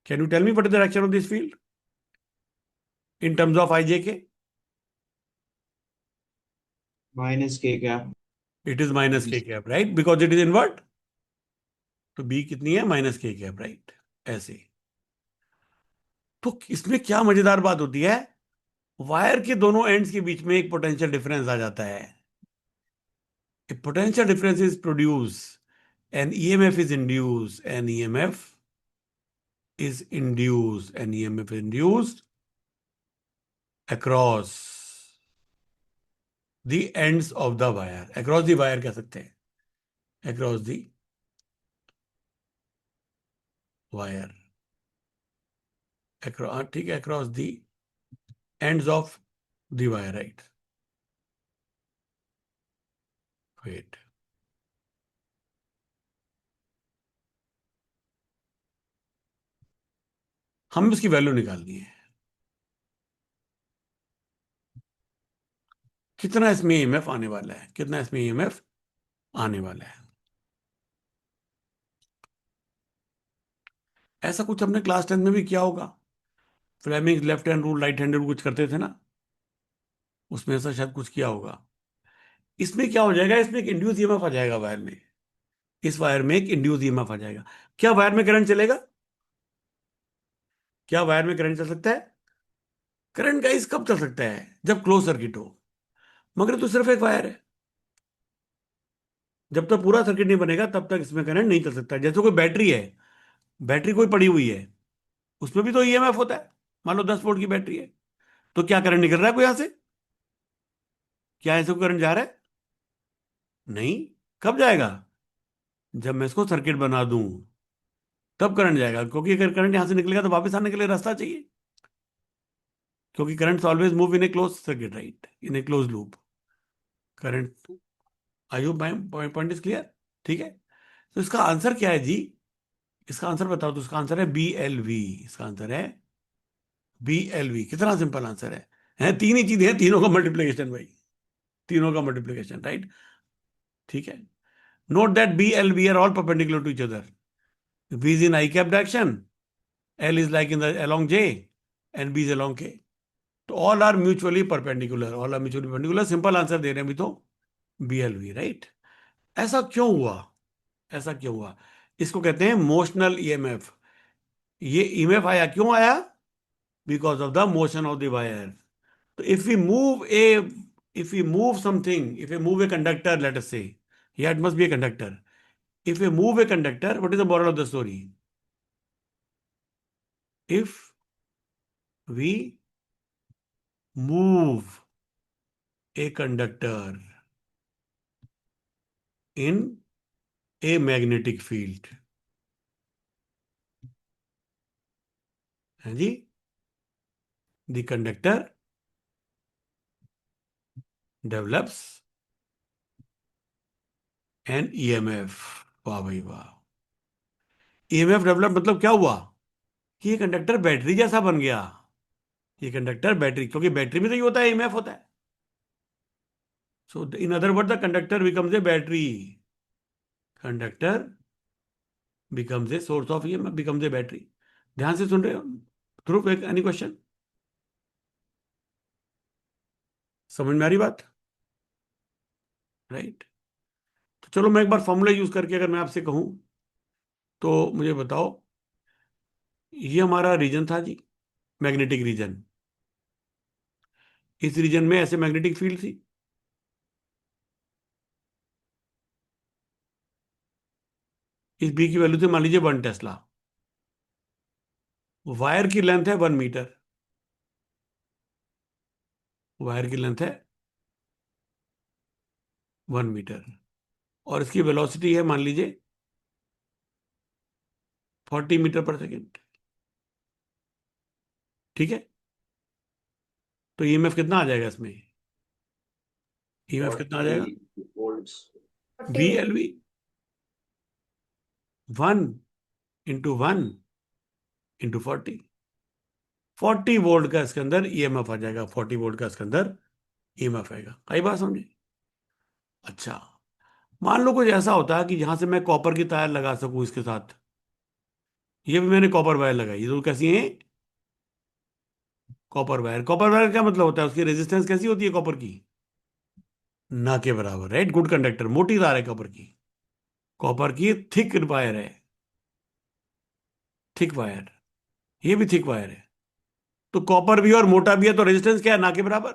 Can you tell me what is the direction of this field in terms of I J K? Minus K cap. It is minus K cap, right, because it is inward. तो B कितनी है? Minus K cap, right. ऐसे. तो इसमें क्या मजेदार बात होती है, वायर के दोनों एंड्स के बीच में एक पोटेंशियल डिफरेंस आ जाता है. A potential difference is produced, an EMF is induced, an EMF is induced, an EMF is induced across the ends of the wire. Across the wire कह सकते हैं, across the wire, across, ठीक है, across the ends of the wire, right. Wait. हमें उसकी value निकालनी है. कितना इसमें ईएमएफ आने वाला है, कितना इसमें ईएमएफ आने वाला है. ऐसा कुछ हमने क्लास 10 में भी किया होगा. Fleming left hand rule, right hand rule कुछ करते थे ना, उसमें ऐसा शायद कुछ किया होगा. इसमें क्या हो जाएगा, इसमें एक इंड्यूस ईएमएफ आ जाएगा वायर में. इस वायर में एक इंड्यूस ईएमएफ आ जाएगा. क्या वायर में करंट चलेगा? क्या वायर में करंट चल सकता है? करंट गाइस कब चल सकता है? जब क्लोज सर्किट हो. मगर तो सिर्फ एक वायर है. जब तक पूरा सर्किट नहीं बनेगा तब तक इसमें करंट नहीं चल सकता. जैसे कोई बैटरी है, बैटरी कोई पड़ी हुई है, उसमें भी तो ईएमएफ होता है. मान लो 10 वोल्ट की बैटरी है, तो क्या करंट निकल रहा है कोई यहां से? क्या ऐसे कोई करंट जा रहा है? नहीं. कब जाएगा? जब मैं इसको सर्किट बना दूं तब करंट जाएगा, क्योंकि अगर करंट यहां से निकलेगा तो वापस आने के लिए रास्ता चाहिए, क्योंकि current always move in A close circuit, right, in A close loop. Current, I hope my point is clear. ठीक है. तो इसका आंसर क्या है जी? इसका आंसर बताओ. तो इसका आंसर है बी एल वी. इसका आंसर है बी एल वी. कितना सिंपल आंसर है तीन ही चीजें हैं, तीनों का मल्टीप्लीकेशन भाई, तीनों का मल्टीप्लीकेशन, राइट. ठीक है. Note that B L V are all perpendicular to each other. V is in I cap direction, L is like in the along J, and B is along K. तो all are mutually perpendicular, all are mutually perpendicular. Simple answer दे रहे हैं भी तो BLV, right. ऐसा क्यों हुआ? ऐसा क्यों हुआ? इसको कहते हैं मोशनल ईएमएफ. ये ईएमएफ आया, क्यों आया? Because of the motion of the wire. तो if we move something, if we move a conductor, let us say, yeah, it must be a conductor. If we move a conductor, what is the moral of the story? If we move a conductor in a magnetic field, है जी, the conductor develops an EMF. वाह भाई वाह. EMF develop मतलब क्या हुआ? कि ये conductor battery जैसा बन गया. ये कंडक्टर बैटरी, क्योंकि बैटरी में तो ये होता है, EMF होता है. So in other word the conductor becomes a battery. Conductor becomes a source of EMF, becomes a battery. ध्यान से सुन रहे हो? Dhruv, any question? समझ में आ रही बात? राइट। तो चलो मैं एक बार फॉर्मूला यूज करके अगर मैं आपसे कहूं तो मुझे बताओ, ये हमारा रीजन था जी, मैग्नेटिक रीजन। इस रीजन में ऐसे मैग्नेटिक फील्ड थी। इस बी की वैल्यू थी मान लीजिए 1 टेस्ला। वायर की लेंथ है 1 मीटर। वायर की लेंथ है 1 मीटर। और इसकी वेलोसिटी है मान लीजिए 40 मीटर पर सेकेंड। ठीक है। तो ईएमएफ कितना आ जाएगा इसमें? ईएमएफ कितना आ जाएगा? 40 volts. V 40 L V 1 × 1 × 40। 40 volt का इसके अंदर ईएमएफ आ जाएगा। 40 वोल्ट का इसके अंदर ईएमएफ आएगा। कई बात समझे? अच्छा, मान लो कुछ ऐसा होता है कि जहां से मैं कॉपर की तार लगा सकूं इसके साथ। ये भी मैंने कॉपर वायर लगाई। ये तो कैसी है? Copper wire. कॉपर वायर का क्या मतलब होता है? उसकी रेजिस्टेंस कैसी होती है कॉपर की? ना के बराबर। Right, good conductor. मोटी तार है कॉपर की। कॉपर की थिक वायर है। Thick wire. ये भी थिक वायर है। तो कॉपर भी और मोटा भी है, तो रेजिस्टेंस क्या है? ना के बराबर।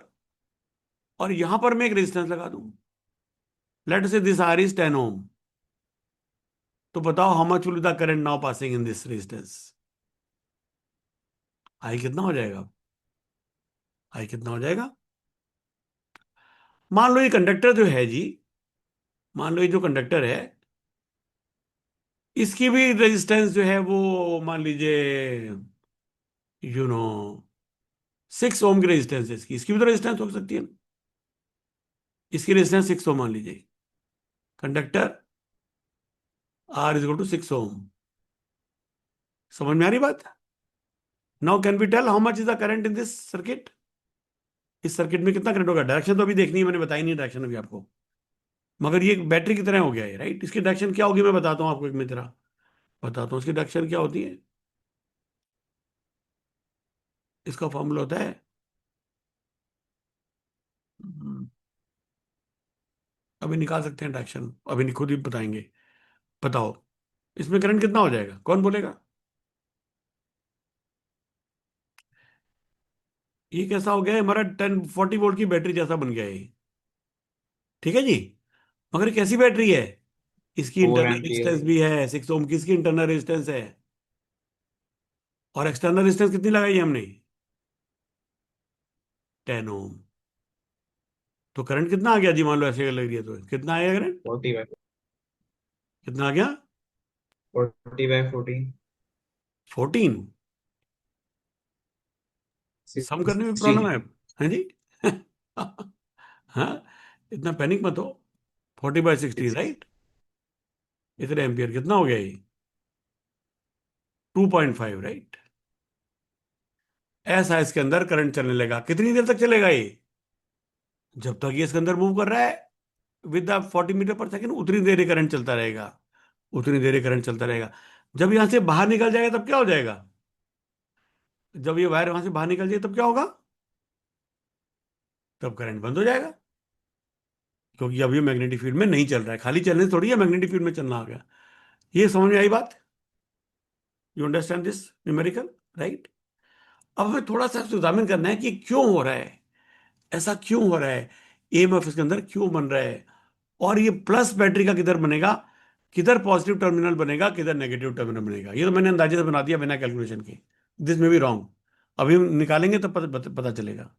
और यहां पर मैं एक रेजिस्टेंस लगा दूं। लेट से दिस आर इज 10 ओम। तो बताओ how much will the current now passing in this resistance? I कितना हो जाएगा? आई कितना हो जाएगा? मान लो ये कंडक्टर जो है जी, मान लो ये जो कंडक्टर है, इसकी भी रेजिस्टेंस जो है वो मान लीजिए 6 ओम की रेजिस्टेंस है इसकी। इसकी भी तो रेजिस्टेंस हो सकती है ना। इसकी रेजिस्टेंस 6 ओम मान लीजिए। Conductor R = 6 ohm. समझ में आ रही बात? Now can be tell how much is the current in this circuit? इस सर्किट में कितना करंट होगा? डायरेक्शन तो अभी देखनी है, मैंने बताई नहीं डायरेक्शन अभी आपको। मगर ये एक बैटरी की तरह हो गया है। राइट, इसकी डायरेक्शन क्या होगी मैं बताता हूँ आपको। एक मित्र बताता हूँ इसकी डायरेक्शन क्या होती है। इसका फॉर्मूला होता है, हम्म, अभी निकाल सकते हैं डायरेक्शन, अभी नहीं, खुद ही बताएंगे। बताओ इसमें करंट कितना हो जाएगा? कौन बोलेगा? ये कैसा हो गया है? हमारा 1040 वोल्ट की बैटरी जैसा बन गया है ये। ठीक है जी। मगर ये कैसी बैटरी है? इसकी 4 इंटरनल ampere. रेजिस्टेंस भी है 6 ओम की। इसकी इंटरनल रेजिस्टेंस है। और एक्सटर्नल रेजिस्टेंस कितनी लगाई है हमने? 10 ओम। तो करंट कितना आ गया जी? मान लो ऐसे लग रही है तो कितना आएगा करंट? 40 by कितना आ गया? 40 by 40. 14। सम करने में प्रॉब्लम 60. है? हाँ जी। हाँ, इतना पैनिक मत हो। 40/16, It's राइट। इतने एम्पियर कितना हो गया ये? 2.5, राइट। ऐसा इसके अंदर करंट चलने लगा। कितनी देर तक चलेगा ये? जब तक ये इसके अंदर मूव कर रहा है विद द 40 मीटर पर सेकेंड, उतनी देर ये करंट चलता रहेगा। उतनी देर ये करंट चलता रहेगा। जब यहां से बाहर निकल जाएगा तब क्या हो जाएगा? जब ये वायर वहां से बाहर निकल जाए तब क्या होगा? तब करंट बंद हो जाएगा। क्योंकि अब ये मैग्नेटिक फील्ड में नहीं चल रहा है। खाली चलने से थोड़ी है मैग्नेटिक फील्ड में चलना आ गया। ये समझ में आई बात? You understand this numerical? Right. अब हमें थोड़ा सा एग्जामिन करना है कि क्यों हो रहा है, ऐसा क्यों हो रहा है, ईएमएफ इसके अंदर क्यों बन रहा है। और ये प्लस बैटरी का किधर बनेगा, किधर पॉजिटिव टर्मिनल बनेगा, किधर नेगेटिव टर्मिनल बनेगा। ये तो मैंने अंदाजे से बना दिया बिना कैलकुलेशन के। दिस में भी रॉन्ग। अभी हम निकालेंगे तब पता चलेगा।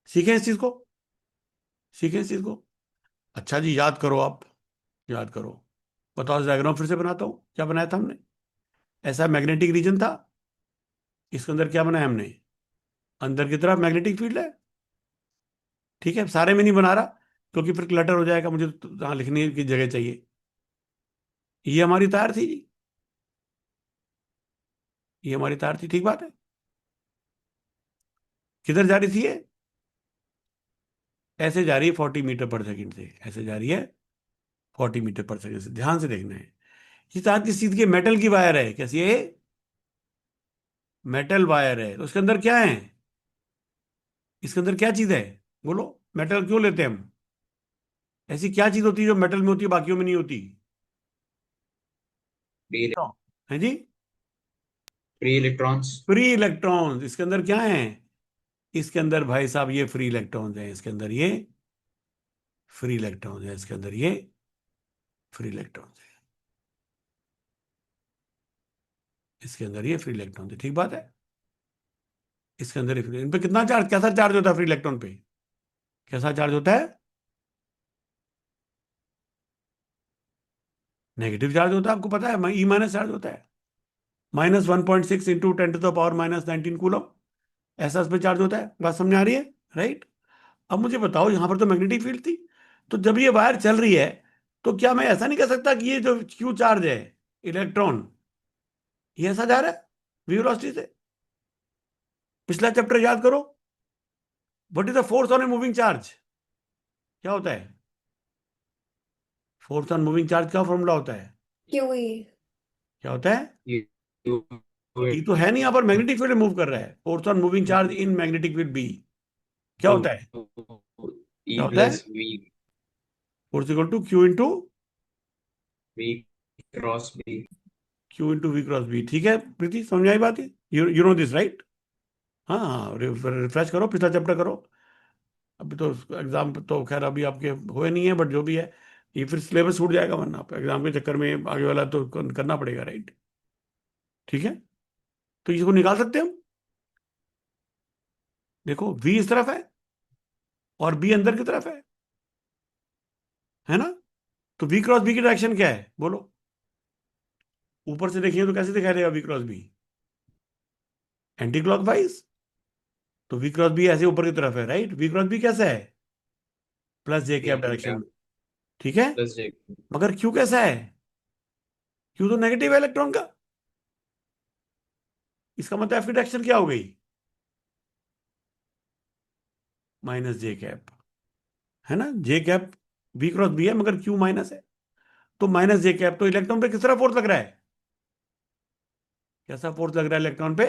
सीखें इस चीज को? सीखें इस चीज को? अच्छा जी, याद करो आप। याद करो। बताओ, डायग्राम फिर से बनाता हूं। क्या बनाया था हमने? ऐसा मैग्नेटिक रीजन था। इसके अंदर क्या बनाया हमने? अंदर की तरफ मैग्नेटिक फील्ड है। ठीक है, सारे में नहीं बना रहा क्योंकि फिर क्लटर हो जाएगा। मुझे तो जहां लिखने की जगह चाहिए। ये हमारी तार थी जी। ये हमारी तार थी। ठीक बात है। किधर जा रही थी ये? ऐसे जा रही है 40 मीटर पर सेकंड से। ऐसे जा रही है 40 मीटर पर सेकेंड से। ध्यान से देखना है, ये तार की सीधी मेटल की वायर है, कैसी है? मेटल वायर है, तो उसके अंदर क्या है? इसके अंदर क्या चीज है? बोलो, मेटल क्यों लेते हैं हम? ऐसी क्या चीज होती है जो मेटल में होती है बाकियों में नहीं होती? फ्री तो, है जी, फ्री इलेक्ट्रॉन्स। Free electrons. इसके अंदर क्या है? इसके अंदर भाई साहब ये फ्री इलेक्ट्रॉन्स हैं, इसके अंदर ये फ्री इलेक्ट्रॉन्स हैं, इसके अंदर ये फ्री इलेक्ट्रॉन्स हैं, इसके अंदर ये फ्री इलेक्ट्रॉन्स है, ठीक बात है। इसके अंदर ये फ्री, इन पे कितना चार्ज, कैसा चार्ज होता है फ्री इलेक्ट्रॉन पे? कैसा चार्ज होता है? नेगेटिव चार्ज होता है, आपको पता है, ई माइनस चार्ज होता है। -1.6 × 10⁻⁹ ऐसा इस पे चार्ज होता है। बात समझ आ रही है? राइट। अब मुझे बताओ, यहां पर तो मैग्नेटिक फील्ड थी, तो जब ये वायर चल रही है, तो क्या मैं ऐसा नहीं कह सकता कि ये जो क्यू चार्ज है, इलेक्ट्रॉन, ये ऐसा जा रहा है v वेलोसिटी से? पिछला चैप्टर याद करो, what is the force on a moving charge? क्या होता है फोर्स ऑन मूविंग चार्ज? का फॉर्मूला होता है? QE। क्या होता है? ये ई तो है नहीं, यहां पर मैग्नेटिक फील्ड मूव कर रहा है, force on moving charge in magnetic field B. क्या होता है? ई क्या होता है? Plus V force equal to Q into V cross B. V cross B. ठीक है प्रीति, समझ में आई बात है? You know this right? हाँ हाँ, रिफ्रेश करो, पिछला चैप्टर करो। अभी तो एग्जाम तो खैर अभी आपके हुए नहीं है, बट जो भी है, ये फिर सिलेबस छूट जाएगा, वरना आप एग्जाम के चक्कर में आगे वाला तो करना पड़ेगा, राइट? ठीक है, तो इसको निकाल सकते हैं हम। देखो, V इस तरफ है और B अंदर की तरफ है ना? तो V क्रॉस बी की डायरेक्शन क्या है, बोलो? ऊपर से देखिए तो कैसे दिखाई देगा V cross B? Anti clockwise. तो V क्रॉस बी ऐसे ऊपर की तरफ है, राइट? V क्रॉस बी कैसा है? प्लस जे कैप डायरेक्शन में, ठीक है। प्लस जे। मगर Q कैसा है? Q तो नेगेटिव है इलेक्ट्रॉन का, इसका मतलब F की डायरेक्शन क्या हो गई? -J कैप, है ना? जे कैप V क्रॉस बी है, मगर Q माइनस है, तो -J कैप। तो इलेक्ट्रॉन पे किस तरह फोर्स लग रहा है? कैसा फोर्स लग रहा है इलेक्ट्रॉन पे?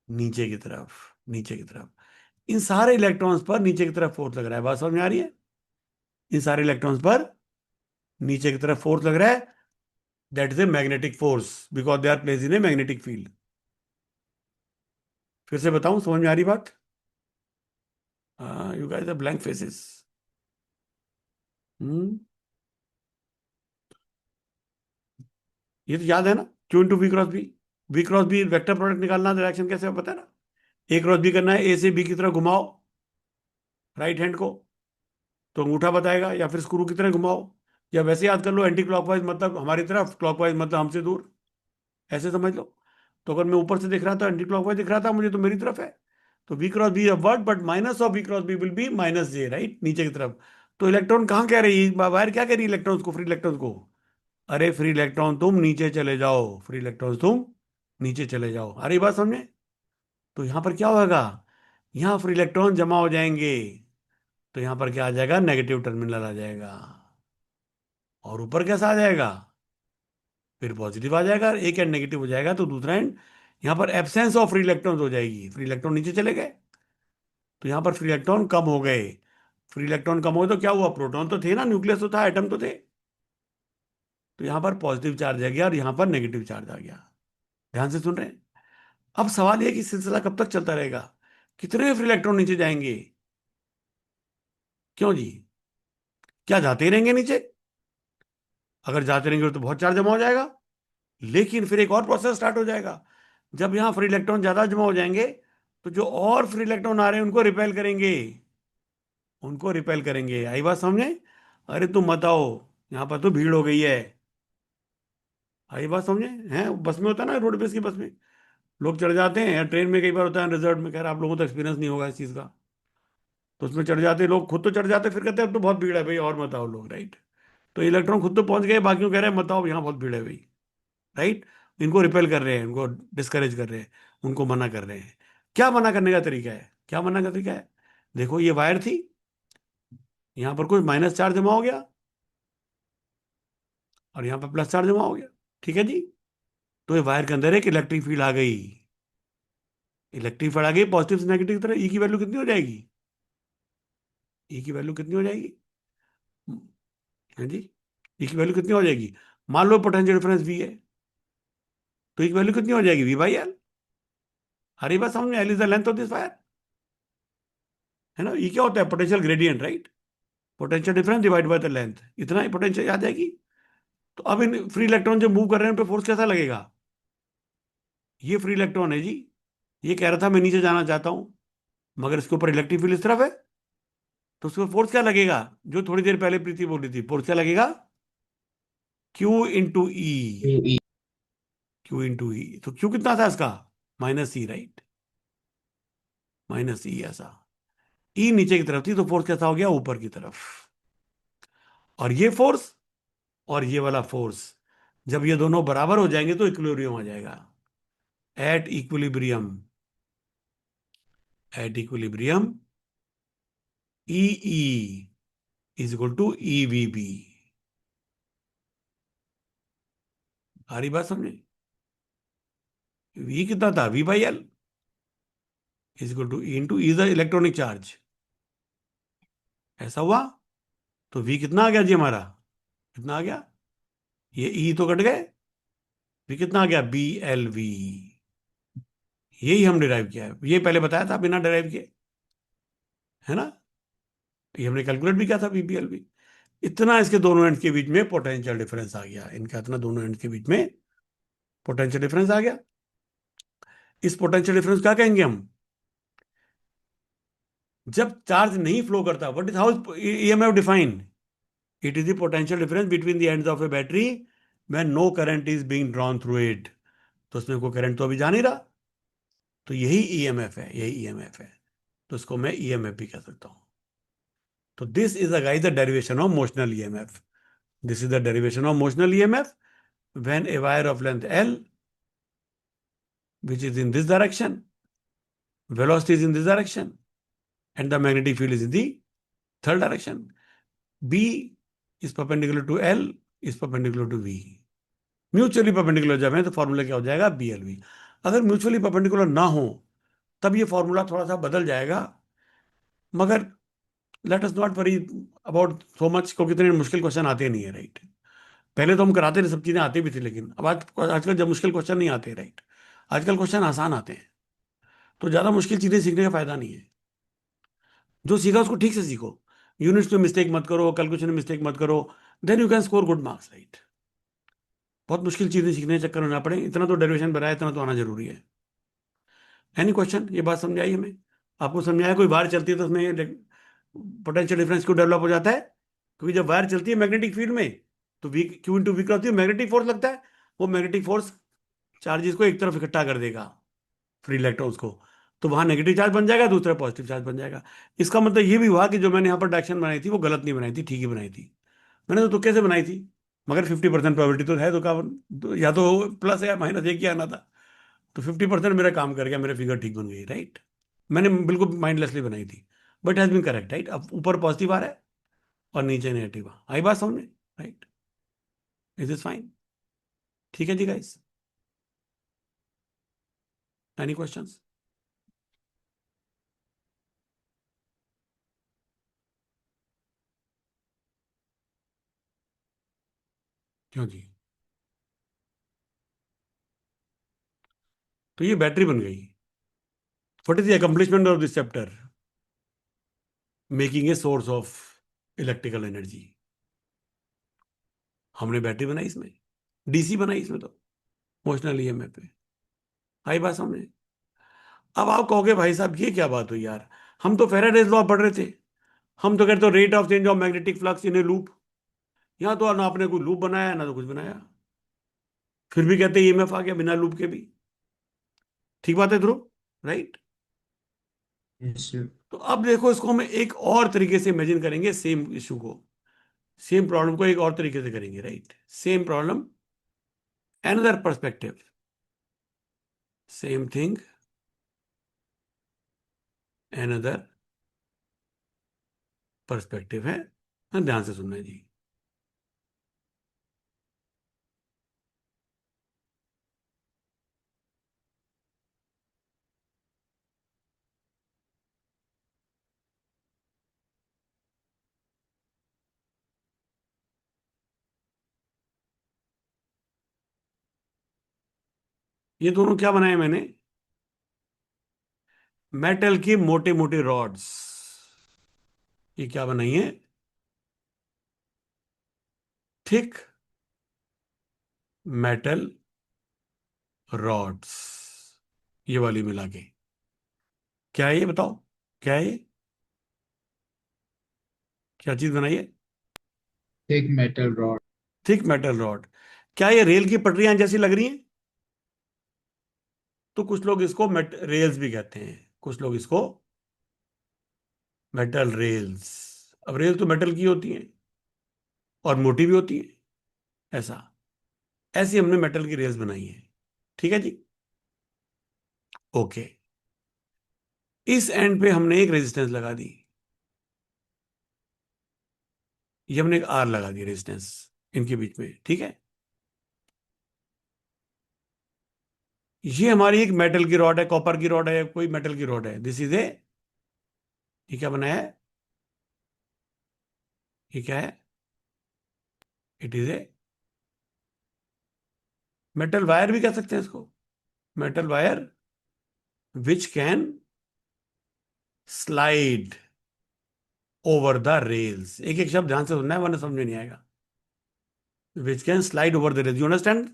नीचे की तरफ, नीचे की तरफ। इन सारे इलेक्ट्रॉन्स पर नीचे की तरफ फोर्स लग रहा है, बात समझ में आ रही है? इन सारे इलेक्ट्रॉन्स पर नीचे की तरफ फोर्स लग रहा है, that is a magnetic force, because they are place in a magnetic field. फिर से बताऊं, समझ में आ रही बात? You guys are blank faces. ये तो याद है ना, Q into V cross B. V cross B vector product निकालना, डायरेक्शन कैसे पता है ना? ए क्रॉस बी करना है, ए से बी की तरफ घुमाओ राइट हैंड को, तो अंगूठा बताएगा, या फिर स्क्रू की तरह घुमाओ, या वैसे याद कर लो, एंटी क्लॉकवाइज मतलब हमारी तरफ, क्लॉकवाइज मतलब हमसे दूर, ऐसे समझ लो। तो अगर मैं ऊपर से दिख रहा था, एंटी क्लॉकवाइज दिख रहा था मुझे, तो मेरी तरफ है। तो V cross B upward, but minus of V cross B will be -J, right, नीचे की तरफ। तो इलेक्ट्रॉन कहाँ कह रही है वायर, क्या कह रही है इलेक्ट्रॉन्स को, फ्री इलेक्ट्रॉन्स को? अरे फ्री इलेक्ट्रॉन तुम नीचे चले जाओ, फ्री इलेक्ट्रॉन तुम नीचे चले जाओ। अरे ये बात समझे? तो यहां पर क्या होगा? यहां फ्री इलेक्ट्रॉन जमा हो जाएंगे, तो यहां पर क्या आ जाएगा? नेगेटिव टर्मिनल आ जाएगा। और ऊपर कैसा आ जाएगा? फिर पॉजिटिव आ जाएगा। एक एंड नेगेटिव हो जाएगा, तो दूसरा एंड, यहां पर एब्सेंस ऑफ फ्री इलेक्ट्रॉन हो जाएगी, फ्री इलेक्ट्रॉन नीचे चले गए, तो यहां पर फ्री इलेक्ट्रॉन कम हो गए। फ्री इलेक्ट्रॉन कम हो तो क्या हुआ? प्रोटॉन तो थे ना, न्यूक्लियस तो था, एटम तो थे, तो यहां पर पॉजिटिव चार्ज आ गया और यहां पर नेगेटिव चार्ज आ गया। ध्यान से सुन रहे हैं? अब सवाल यह कि सिलसिला कब तक चलता रहेगा? कितने फ्री इलेक्ट्रॉन नीचे जाएंगे? क्यों जी? क्या जाते ही रहेंगे नीचे? अगर जाते रहेंगे तो बहुत चार्ज जमा हो जाएगा, लेकिन फिर एक और प्रोसेस स्टार्ट हो जाएगा। जब यहां फ्री इलेक्ट्रॉन ज्यादा जमा हो जाएंगे, तो जो और फ्री इलेक्ट्रॉन आ रहे हैं उनको रिपेल करेंगे, उनको रिपेल करेंगे। आई बात समझे? अरे तुम बताओ, यहां पर तो भीड़ हो गई है। आई बात समझे? हैं, बस में होता है ना, रोडवेज की बस में लोग चढ़ जाते हैं, या ट्रेन में कई बार होता है रिजर्व में, खैर आप लोगों को तो एक्सपीरियंस नहीं होगा इस चीज का। तो उसमें चढ़ जाते हैं लोग, खुद तो चढ़ जाते हैं, फिर कहते हैं अब तो बहुत भीड़ है भाई, और मत आओ लोग, राइट? तो इलेक्ट्रॉन खुद तो पहुंच गए, बाकियों कह रहे हैं मत आओ, यहाँ बहुत भीड़ है भाई, राइट? इनको रिपेल कर रहे हैं, इनको डिस्करेज कर रहे हैं, उनको मना कर रहे हैं। क्या मना करने का तरीका है? क्या मना का तरीका है? देखो, ये वायर थी, यहां पर कोई माइनस चार्ज जमा हो गया, और यहाँ पर प्लस चार्ज जमा हो गया। ठीक है जी। तो ये वायर के अंदर एक इलेक्ट्रिक फील्ड आ गई। इलेक्ट्रिक फील्ड आ गई पॉजिटिव से नेगेटिव की तरह। ई की वैल्यू कितनी हो जाएगी? ई की वैल्यू कितनी हो जाएगी? हाँ जी। ई की वैल्यू कितनी हो जाएगी? मान लो पोटेंशियल डिफरेंस वी है, तो ई की वैल्यू कितनी हो जाएगी? We by L. हरी बात समझ में? L is the length of this wire, है ना। ई क्या होता है? Potential gradient, right. Potential difference divide by the length, इतना ही पोटेंशियल आ जाएगी। तो अब इन फ्री इलेक्ट्रॉन जो मूव कर रहे हैं उन पे फोर्स कैसा लगेगा? ये फ्री इलेक्ट्रॉन है जी, ये कह रहा था मैं नीचे जाना चाहता हूं, मगर इसके ऊपर इलेक्ट्रिक फील्ड इस तरफ है, तो उसमें फोर्स क्या लगेगा? जो थोड़ी देर पहले प्रीति बोल रही थी, फोर्स क्या लगेगा? Q into E. Two E. Q into E, तो क्यू कितना था इसका? Minus E, right. Minus E ऐसा। ई नीचे की तरफ थी, तो फोर्स कैसा हो गया? ऊपर की तरफ। और ये फोर्स और ये वाला फोर्स, जब ये दोनों बराबर हो जाएंगे तो इक्विलिब्रियम आ जाएगा। At equilibrium, at equilibrium E E is equal to E V B. आ रही बात समझे? वी कितना था? V by L is equal to E into E the electronic charge. ऐसा हुआ। तो वी कितना आ गया जी हमारा? कितना आ गया? ये ई तो कट गए, वी कितना आ गया? B L V. यही हम डिराइव किया है, ये पहले बताया था बिना डिराइव किए, है ना। ये हमने कैलकुलेट भी किया था, बीबीएल भी। इतना इसके दोनों एंड के बीच में पोटेंशियल डिफरेंस आ गया, इनका इतना दोनों एंड के बीच में पोटेंशियल डिफरेंस आ गया। इस पोटेंशियल डिफरेंस क्या कहेंगे हम? जब चार्ज नहीं फ्लो करता, what is how EMF define? It is the potential difference between the ends of a battery when no current is being drawn through it. तो उसमें कोई करंट तो अभी जा नहीं रहा, तो यही ईएमएफ है, यही ईएमएफ है। तो इसको मैं ईएमएफ भी कह सकता हूं। तो this is a guys the derivation of motional EMF. This is the derivation of motional EMF when a wire of length L, which is in this direction, velocity is in this direction, and the magnetic field is in the third direction. B is perpendicular to L, is perpendicular to V. Mutually perpendicular जब है तो formula क्या हो जाएगा? B L V. अगर mutually perpendicular ना हो तब ये फॉर्मूला थोड़ा सा बदल जाएगा, मगर let us not worry about so much, क्योंकि इतने मुश्किल क्वेश्चन आते नहीं है, राइट। पहले तो हम कराते थे, सब चीजें आती भी थी, लेकिन अब आजकल जब मुश्किल क्वेश्चन नहीं आते, राइट। आजकल क्वेश्चन आसान आते हैं, तो ज्यादा मुश्किल चीजें सीखने का फायदा नहीं है। जो सीखा उसको ठीक से सीखो, यूनिट्स में मिस्टेक मत करो, कैलकुलेशन में मिस्टेक मत करो, then you can score good marks, right. बहुत मुश्किल चीजें सीखने के चक्कर में ना पड़े, इतना तो डेरिवेशन बनाया, इतना तो आना जरूरी है। Any question? ये बात समझ आई हमें? आपको समझ आया? कोई वायर चलती है तो उसमें पोटेंशियल डिफरेंस क्यों डेवलप हो जाता है? क्योंकि जब वायर चलती है मैग्नेटिक फील्ड में, तो वी क्यू इंटू वी क्या होती है? मैग्नेटिक फोर्स लगता है। वो मैग्नेटिक फोर्स चार्जेस को एक तरफ इकट्ठा कर देगा, फ्री इलेक्ट्रॉन्स को। तो वहां नेगेटिव चार्ज बन जाएगा, दूसरा पॉजिटिव चार्ज बन जाएगा। इसका मतलब ये भी हुआ कि जो मैंने यहाँ पर डायरेक्शन बनाई थी वो गलत नहीं बनाई थी, ठीक ही बनाई थी। मैंने तो तुक्के से बनाई थी, मगर 50% प्रोबेबिलिटी तो है, तो या तो प्लस है या माइनस, एक ही आना था। तो 50% मेरा काम कर गया, मेरे फिगर ठीक बन गई, राइट। मैंने बिल्कुल माइंडलेसली बनाई थी, but has been correct, right. अब ऊपर पॉजिटिव आ रहा है और नीचे नेगेटिव। आई बात समझ में? राइट। Is is fine? ठीक है जी गाइस, एनी क्वेश्चंस? क्यों जी? तो ये बैटरी बन गई। What is the accomplishment of this chapter? Making a source of electrical energy. हमने बैटरी बनाई इसमें, डीसी बनाई इसमें, तो मोशनल ईएमएफ पे। आई बात समझे? अब आप कहोगे भाई साहब ये क्या बात हुई यार, हम तो फेराडेज लॉ पढ़ रहे थे, हम तो कहते हो rate of change of magnetic flux in A loop. यहां तो ना आपने कोई लूप बनाया ना तो कुछ बनाया, फिर भी कहते ईएमएफ आ गया बिना लूप के भी। ठीक बात है ध्रुव, राइट। Yes, sir. तो अब देखो, इसको हम एक और तरीके से इमेजिन करेंगे, सेम इशू को, सेम प्रॉब्लम को एक और तरीके से करेंगे, right. Same problem, another perspective, same thing, another perspective है। ध्यान से सुनना है जी। ये दोनों क्या बनाए मैंने? मेटल की मोटे मोटे रॉड्स। ये क्या बनाई है? Thick metal rods. ये वाली मिला के क्या है ये बताओ? क्या है ये? क्या चीज बनाई है? Thick metal rod. Thick metal rod. क्या ये रेल की पटरियां जैसी लग रही हैं? तो कुछ लोग इसको रेल्स भी कहते हैं, कुछ लोग इसको मेटल रेल्स। अब रेल तो मेटल की होती हैं और मोटी भी होती है, ऐसा। ऐसी हमने मेटल की रेल्स बनाई है। ठीक है जी। ओके। इस एंड पे हमने एक रेजिस्टेंस लगा दी। ये हमने एक आर लगा दी रेजिस्टेंस इनके बीच में। ठीक है। ये हमारी एक मेटल की रॉड है, कॉपर की रॉड है, कोई मेटल की रॉड है। दिस इज ए, ये क्या बनाया है? ये क्या है? It is a metal wire भी कह सकते हैं इसको। Metal wire which can slide over the rails. एक एक शब्द ध्यान से सुनना है वरना समझ में नहीं आएगा। Which can slide over the rails, you understand?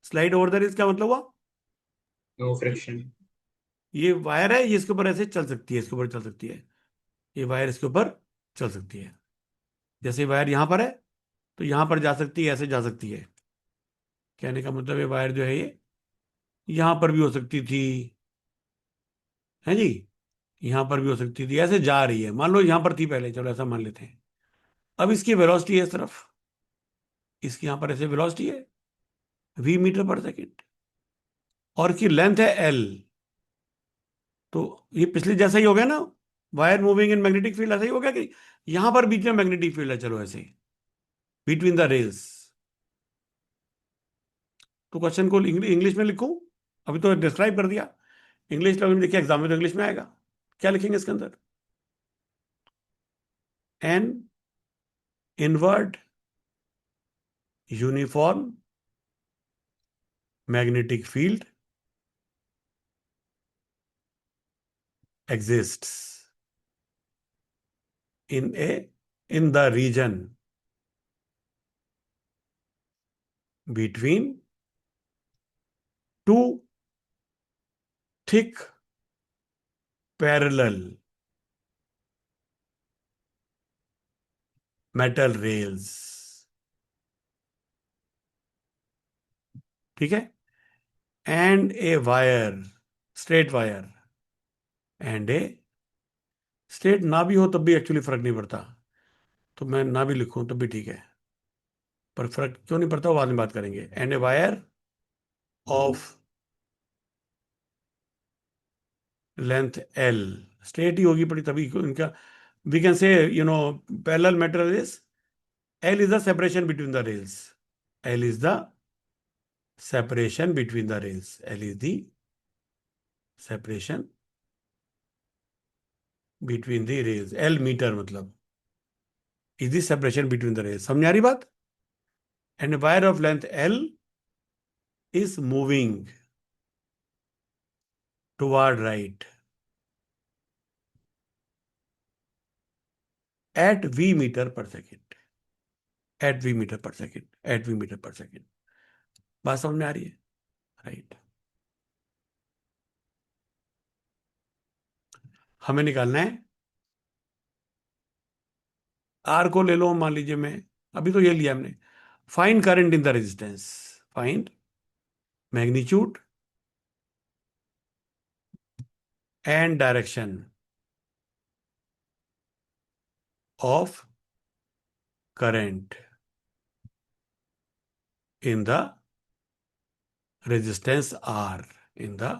Slide over the rails क्या मतलब हुआ? No friction. ये वायर है, ये इसके ऊपर ऐसे चल सकती है, इसके ऊपर चल सकती है। ये वायर इसके ऊपर चल सकती है। जैसे वायर यहां पर है तो यहां पर जा सकती है, ऐसे जा सकती है। कहने का मतलब ये वायर जो है ये यहां पर भी हो सकती थी, है जी। यहां पर भी हो सकती थी, ऐसे जा रही है। मान लो यहां पर थी पहले, चलो ऐसा मान लेते हैं। अब इसकी वेलोसिटी है इस तरफ, इसकी यहां पर ऐसे वेलोसिटी है v मीटर पर सेकेंड, और इसकी लेंथ है l। तो ये पिछले जैसा ही हो गया ना, wire moving in magnetic field, ऐसा ही हो गया कि यहां पर बीच में मैग्नेटिक फील्ड है, चलो ऐसे बिटवीन द रेल्स। तो क्वेश्चन को इंग्लिश में लिखूं? अभी तो डिस्क्राइब कर दिया। इंग्लिश में देखिए, एग्जाम में तो इंग्लिश में आएगा। क्या लिखेंगे इसके अंदर? An inward uniform magnetic field exists in the region between two thick parallel metal rails. ठीक है। And a wire, straight wire, and a straight ना भी हो तब भी एक्चुअली फर्क नहीं पड़ता, तो मैं ना भी लिखूं तब भी ठीक है। पर फर्क क्यों नहीं पड़ता वो बाद में बात करेंगे। And a wire of length L, straight ही होगी पड़ी तभी इनका। We can say parallel metal rails. L is the separation between the rails. L is the separation between the rails. L is the separation between the rails. L metre मतलब is the separation between the rails. समझ आ रही बात? And a wire of length L is moving toward right at V meter per second. At V meter per second. At V meter per second. बात समझ में आ रही है? Right. हमें निकालना है आर को ले लो, मान लीजिए मैं, अभी तो ये लिया हमने। Find current in the resistance, find magnitude and direction of current in the resistance R, in the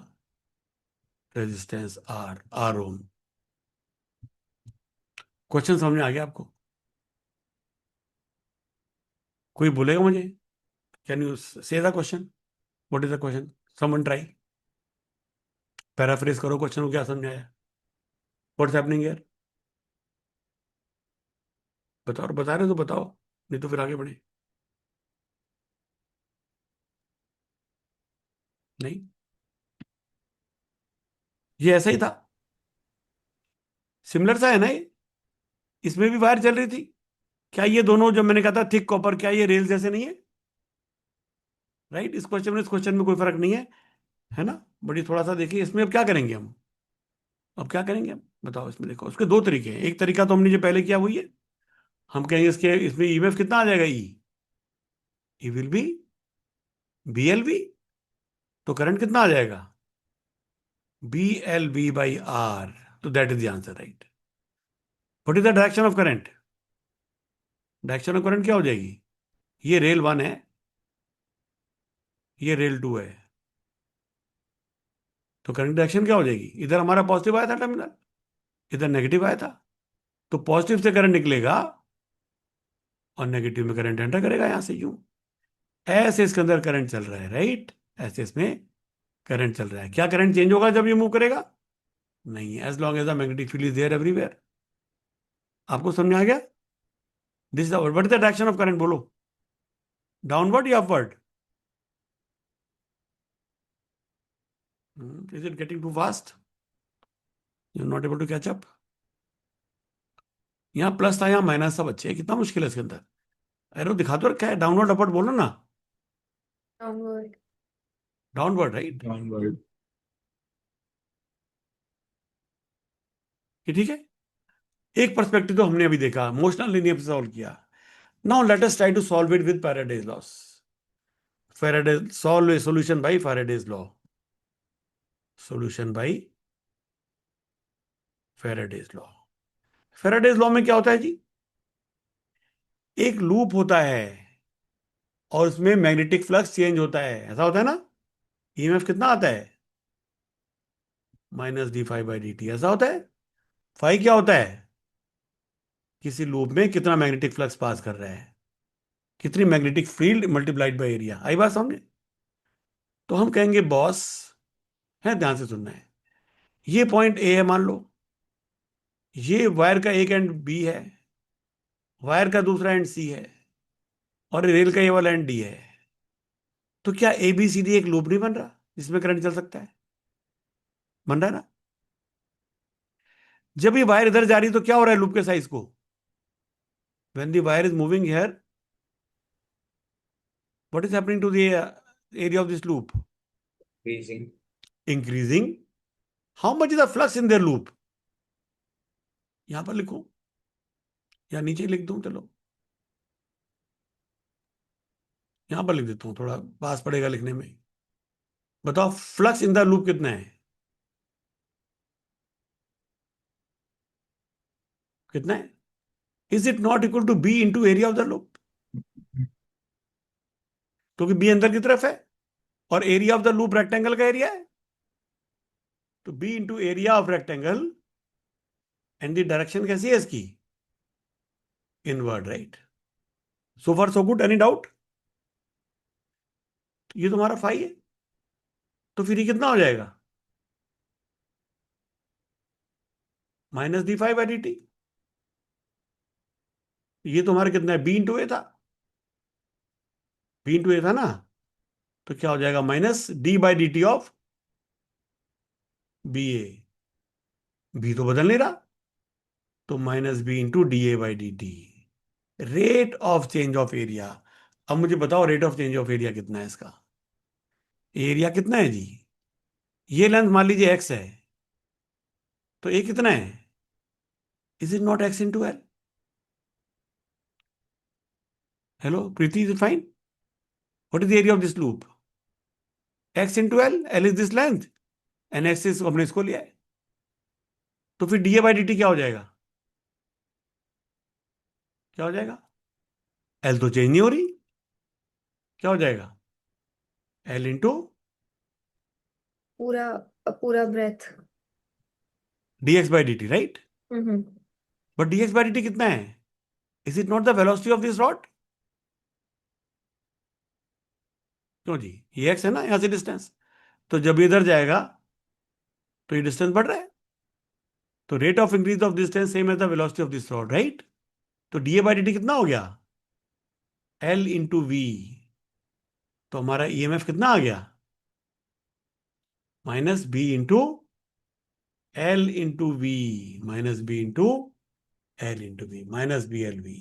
resistance R, R ohm। Question समझ में आ गया आपको? कोई बोलेगा मुझे? कैन यू से the question? What is the question? Someone try, paraphrase करो क्वेश्चन को, क्या समझ आया? What's happening here? बताओ, बता रहे हो तो बताओ, नहीं तो फिर आगे बढ़े। नहीं? ये ऐसा ही था, सिमिलर सा है ना ये। इसमें भी वायर चल रही थी। क्या ये दोनों, जो मैंने कहा था थिक कॉपर, क्या ये रेल जैसे नहीं है? राइट, इस क्वेश्चन में कोई फर्क नहीं है ना? बड़ी थोड़ा सा देखिए इसमें, अब क्या करेंगे हम? अब क्या करेंगे हम बताओ? इसमें देखो, उसके दो तरीके हैं। एक तरीका तो हमने जो पहले किया वही है। हम कहेंगे इसके, इसमें ईएमएफ कितना आ जाएगा? ई विल बी BLV। तो करंट कितना आ जाएगा? BLV/R। तो that is the answer, right. What is the direction of current? Direction of current क्या हो जाएगी? ये रेल 1 है, ये रेल 2 है। तो करंट डायरेक्शन क्या हो जाएगी? इधर हमारा पॉजिटिव आया था टर्मिनल, इधर नेगेटिव आया था। तो पॉजिटिव से करंट निकलेगा और नेगेटिव में करंट एंटर करेगा यहां से, यूं। ऐसे इसके अंदर करंट चल रहा है, राइट। ऐसे इसमें करंट चल रहा है। क्या करंट चेंज होगा जब ये मूव करेगा? नहीं, as long as the magnetic field is there everywhere. आपको समझ में आ गया? This is what is the direction of current, बोलो। डाउनवर्ड या upward? Is it getting too fast? You not able to catch up? यहाँ प्लस था, यहाँ माइनस था बच्चे, कितना मुश्किल है इसके अंदर। एरो दिखा दो, रखा है। डाउनवर्ड अपवर्ड बोलो ना। डाउनवर्ड। Downward, right. डाउनवर्ड। ये ठीक है। एक पर्सपेक्टिव तो हमने अभी देखा, मोशनल लीनियर से सॉल्व किया। Now let us try to solve it with Faraday's laws. Faraday solve solution by Faraday's law. Solution by Faraday's law. Faraday's law में क्या होता है जी? एक लूप होता है और उसमें मैग्नेटिक फ्लक्स चेंज होता है, ऐसा होता है ना? ईएमएफ कितना आता है? -d∅/dt, ऐसा होता है। फाई क्या होता है? किसी लूप में कितना मैग्नेटिक फ्लक्स पास कर रहा है, कितनी magnetic field multiplied by area. आई बात समझे? तो हम कहेंगे बॉस, है, ध्यान से सुनना है। ये पॉइंट ए है मान लो, ये वायर का एक एंड बी है, वायर का दूसरा एंड सी है, और रेल का ये वाला एंड डी है। तो क्या ABCD एक लूप नहीं बन रहा जिसमें करंट चल सकता है? बन रहा है ना? जब ये वायर इधर जा रही है तो क्या हो रहा है लूप के साइज को? When the wire is moving here, what is happening to the area of this loop? Increasing. Increasing. How much is the flux in there loop? यहां पर लिखो या नीचे लिख दूं? चलो यहां पर लिख देता हूं, थोड़ा पास पड़ेगा लिखने में। बताओ फ्लक्स इन द लूप कितना है? कितना है? Is it not equal to B into area of the loop? क्योंकि B अंदर की तरफ है और area of the loop rectangle का एरिया है। तो B into area of rectangle, and the direction कैसी है इसकी? Inward, right. So far so good, any doubt? ये तुम्हारा फाई है। तो फिर ये कितना हो जाएगा? -d∅/dt। ये तुम्हारा कितना है? B इंटू ए था, B इंटू ए था ना? तो क्या हो जाएगा? -d/dt of BA। B तो बदल नहीं रहा, तो -B into DA/dt। Rate of change of area. अब मुझे बताओ rate of change of area कितना है इसका? एरिया कितना है जी? ये लेंथ मान लीजिए x है, तो ए कितना है? Is it not x into L? Hello Preeti, is it fine? What is the area of this loop? x into L। L is this length and x is, हमने इसको लिया है। तो फिर DA/dt क्या हो जाएगा? क्या हो जाएगा? L तो चेंज नहीं हो रही, क्या हो जाएगा? L इंटू पूरा पूरा breath. dx/dt, right. Hmm. But dx/dt कितना है? Is it not the velocity of this rod? क्यों जी? ये x है ना, यहां से डिस्टेंस। तो जब ये इधर जाएगा तो ये डिस्टेंस बढ़ रहा है। तो rate of increase of distance same as the velocity of this rod, right. तो DA/dt कितना हो गया? L into V। तो हमारा EMF कितना आ गया? -B into L into V minus B into L into V minus B L V.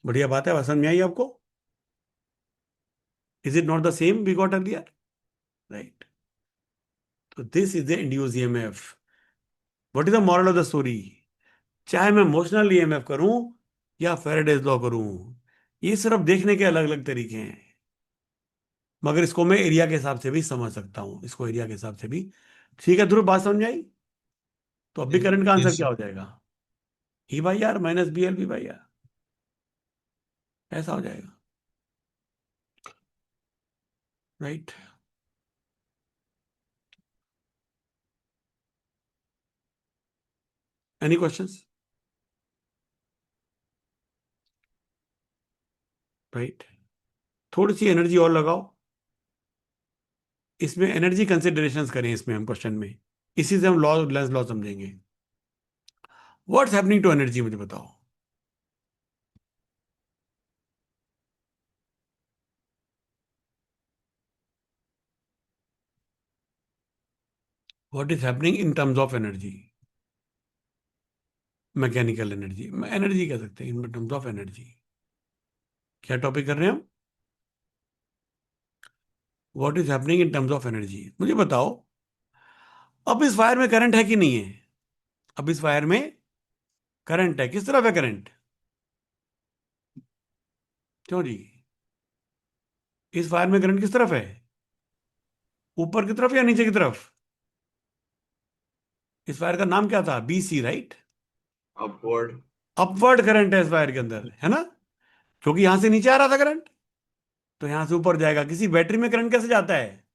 बढ़िया बात है, समझ में आई आपको? Is it not the same we got earlier? Right. तो this is the induce EMF. What is the moral of the story? चाहे मैं मोशनल ईएमएफ करूं या फेरेडेज लॉ करूं, ये सिर्फ देखने के अलग अलग तरीके हैं, मगर इसको मैं एरिया के हिसाब से भी समझ सकता हूं, इसको एरिया के हिसाब से भी। ठीक है ध्रुव, बात समझ में आई? तो अब भी करंट का आंसर यस क्या सर। हो जाएगा? E by R minus B L B by R, ऐसा हो जाएगा। राइट। Any questions? राइट। थोड़ी सी एनर्जी और लगाओ इसमें, एनर्जी कंसिडरेशंस करें इसमें हम क्वेश्चन में, इसी से हम लॉ लेंस लॉ समझेंगे। व्हाट्स हैपनिंग टू एनर्जी, मुझे बताओ। What is happening in terms of energy? Mechanical energy, energy कह सकते हैं इन टर्म्स ऑफ एनर्जी। क्या टॉपिक कर रहे हैं हम? What is happening in terms of energy, मुझे बताओ। अब इस वायर में करंट है कि नहीं है? अब इस वायर में करंट है, किस तरफ है करंट? क्यों जी? इस वायर में करंट किस तरफ है? ऊपर की तरफ या नीचे की तरफ? इस वायर का नाम क्या था? B C, right? Upward. Upward current है इस वायर के अंदर, है ना? क्योंकि यहां से नीचे आ रहा था करंट, तो यहां से ऊपर जाएगा। किसी बैटरी में करंट कैसे जाता है?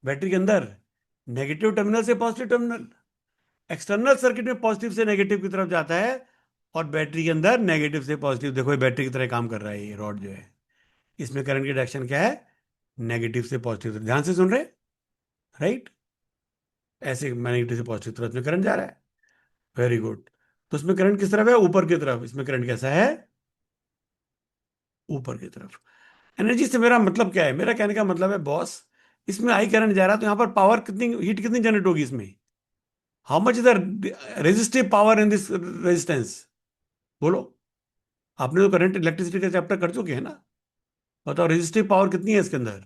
बैटरी के अंदर नेगेटिव टर्मिनल से पॉजिटिव टर्मिनल, एक्सटर्नल सर्किट में पॉजिटिव से नेगेटिव की तरफ जाता है, और बैटरी के अंदर नेगेटिव से पॉजिटिव। देखो ये बैटरी की तरह काम कर रहा है, ये रॉड जो है, इसमें करंट की डायरेक्शन क्या है? नेगेटिव से पॉजिटिव। ध्यान से सुन रहे? राइट। ऐसे नेगेटिव से पॉजिटिव तरफ में करंट जा रहा है। Very good. तो इसमें करंट किस तरफ है? ऊपर की तरफ। इसमें करंट कैसा है? ऊपर की तरफ। एनर्जी से मेरा मतलब क्या है? मेरा कहने का मतलब है बॉस, इसमें आई करंट जा रहा है, तो यहां पर पावर कितनी, हीट कितनी जनरेट होगी इसमें? How much is the resistive power in this resistance? बोलो। आपने तो करंट इलेक्ट्रिसिटी का चैप्टर कर चुके हैं ना, बताओ रेजिस्टिव पावर कितनी है इसके अंदर?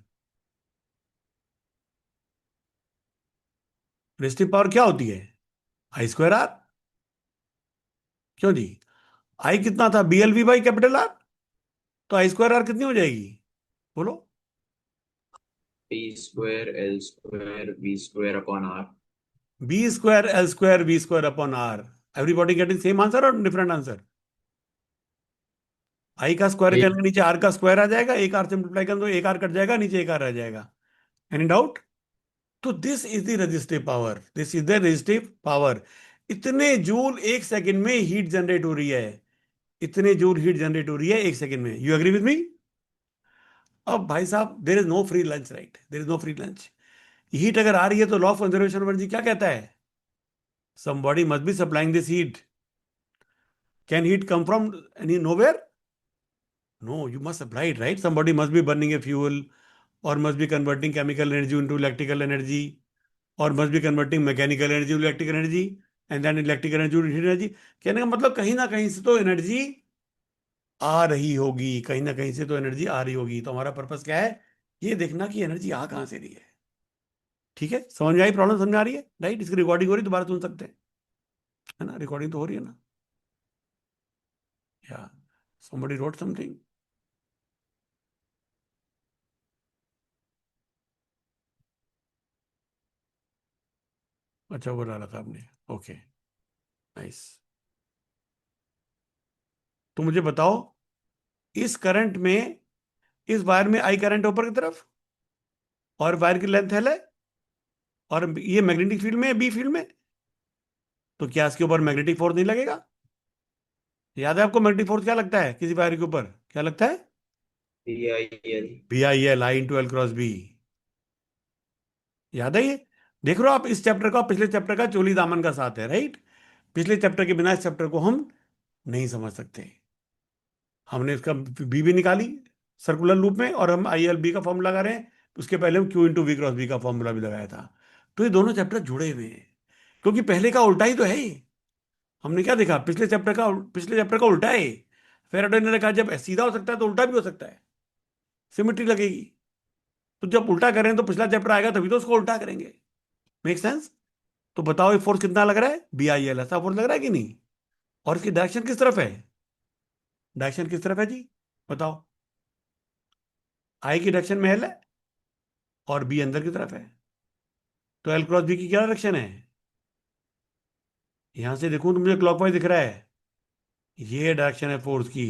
रेजिस्टिव पावर क्या होती है? I square R. क्यों जी? आई कितना था? B L V by capital R. तो आई स्क्वायर आर कितनी हो जाएगी? बोलो। P square L square V square upon R. B square L square V square upon R. Everybody getting same answer और डिफरेंट आंसर? आई का square करने के नीचे आर का स्क्वायर आ जाएगा, एक आर से मल्टीप्लाई कर दो, एक आर कट जाएगा, नीचे एक आर रह जाएगा। Any doubt? तो this is the resistive power, this is the resistive power. इतने जूल एक सेकंड में हीट जनरेट हो रही है, इतने जूल हीट जनरेट हो रही है एक सेकंड में। You agree with me? अब भाई साहब, there is no free lunch, right? There is no free lunch. Heat अगर आ रही है तो law of conservation of energy क्या कहता है? Somebody must be supplying this heat. Can heat come from any nowhere? No, you must supply it, right? Somebody must be burning a fuel, or must be converting chemical energy into electrical energy, or must be converting mechanical energy to electrical energy, and then electrical energy to heat energy. कहने का मतलब कहीं ना कहीं से तो energy आ रही होगी, कहीं ना कहीं से तो एनर्जी आ रही होगी। तो हमारा पर्पस क्या है? ये देखना कि एनर्जी आ कहां से रही है। ठीक है, समझ में आई? प्रॉब्लम समझ में आ रही है? राइट। इसकी रिकॉर्डिंग हो रही है, दोबारा सुन सकते हैं, है ना? रिकॉर्डिंग तो हो रही है ना? या somebody wrote something? अच्छा, वो डाला था आपने, ओके, नाइस। तो मुझे बताओ, इस करंट में, इस वायर में आई करंट ऊपर की तरफ, और वायर की लेंथ एल है, और ये मैग्नेटिक फील्ड में है, बी फील्ड में। तो क्या इसके ऊपर मैग्नेटिक फोर्स नहीं लगेगा? याद है आपको मैग्नेटिक फोर्स क्या लगता है किसी वायर के ऊपर? क्या लगता है? P I L. B I L, I into L cross B. याद है ये? देख रहे हो आप, इस चैप्टर का पिछले चैप्टर का चोली दामन का साथ है, राइट? पिछले चैप्टर के बिना इस चैप्टर को हम नहीं समझ सकते। हमने इसका बी भी निकाली सर्कुलर लूप में, और हम आई एल बी का फॉर्मूला लगा रहे हैं उसके पहले हम Q into V cross B का फॉर्मूला भी लगाया था। तो ये दोनों चैप्टर जुड़े हुए हैं, क्योंकि पहले का उल्टा ही तो है ये। हमने क्या देखा, पिछले चैप्टर का उल्टा है। फेराडे ने कहा जब सीधा हो सकता है तो उल्टा भी हो सकता है, सिमेट्री लगेगी। तो जब उल्टा करें तो पिछला चैप्टर आएगा तभी तो उसको उल्टा करेंगे। Make sense? तो बताओ ये फोर्स कितना लग रहा है, बी आई एल, ऐसा फोर्स लग रहा है कि नहीं? और इसकी डायरेक्शन किस तरफ है? डायरेक्शन किस तरफ है जी, बताओ? आई की डायरेक्शन में एल है और बी अंदर की तरफ है। तो एल क्रॉस बी की क्या डायरेक्शन है? यहां से देखूं तो मुझे क्लॉकवाइज दिख रहा है। ये डायरेक्शन है फोर्स की।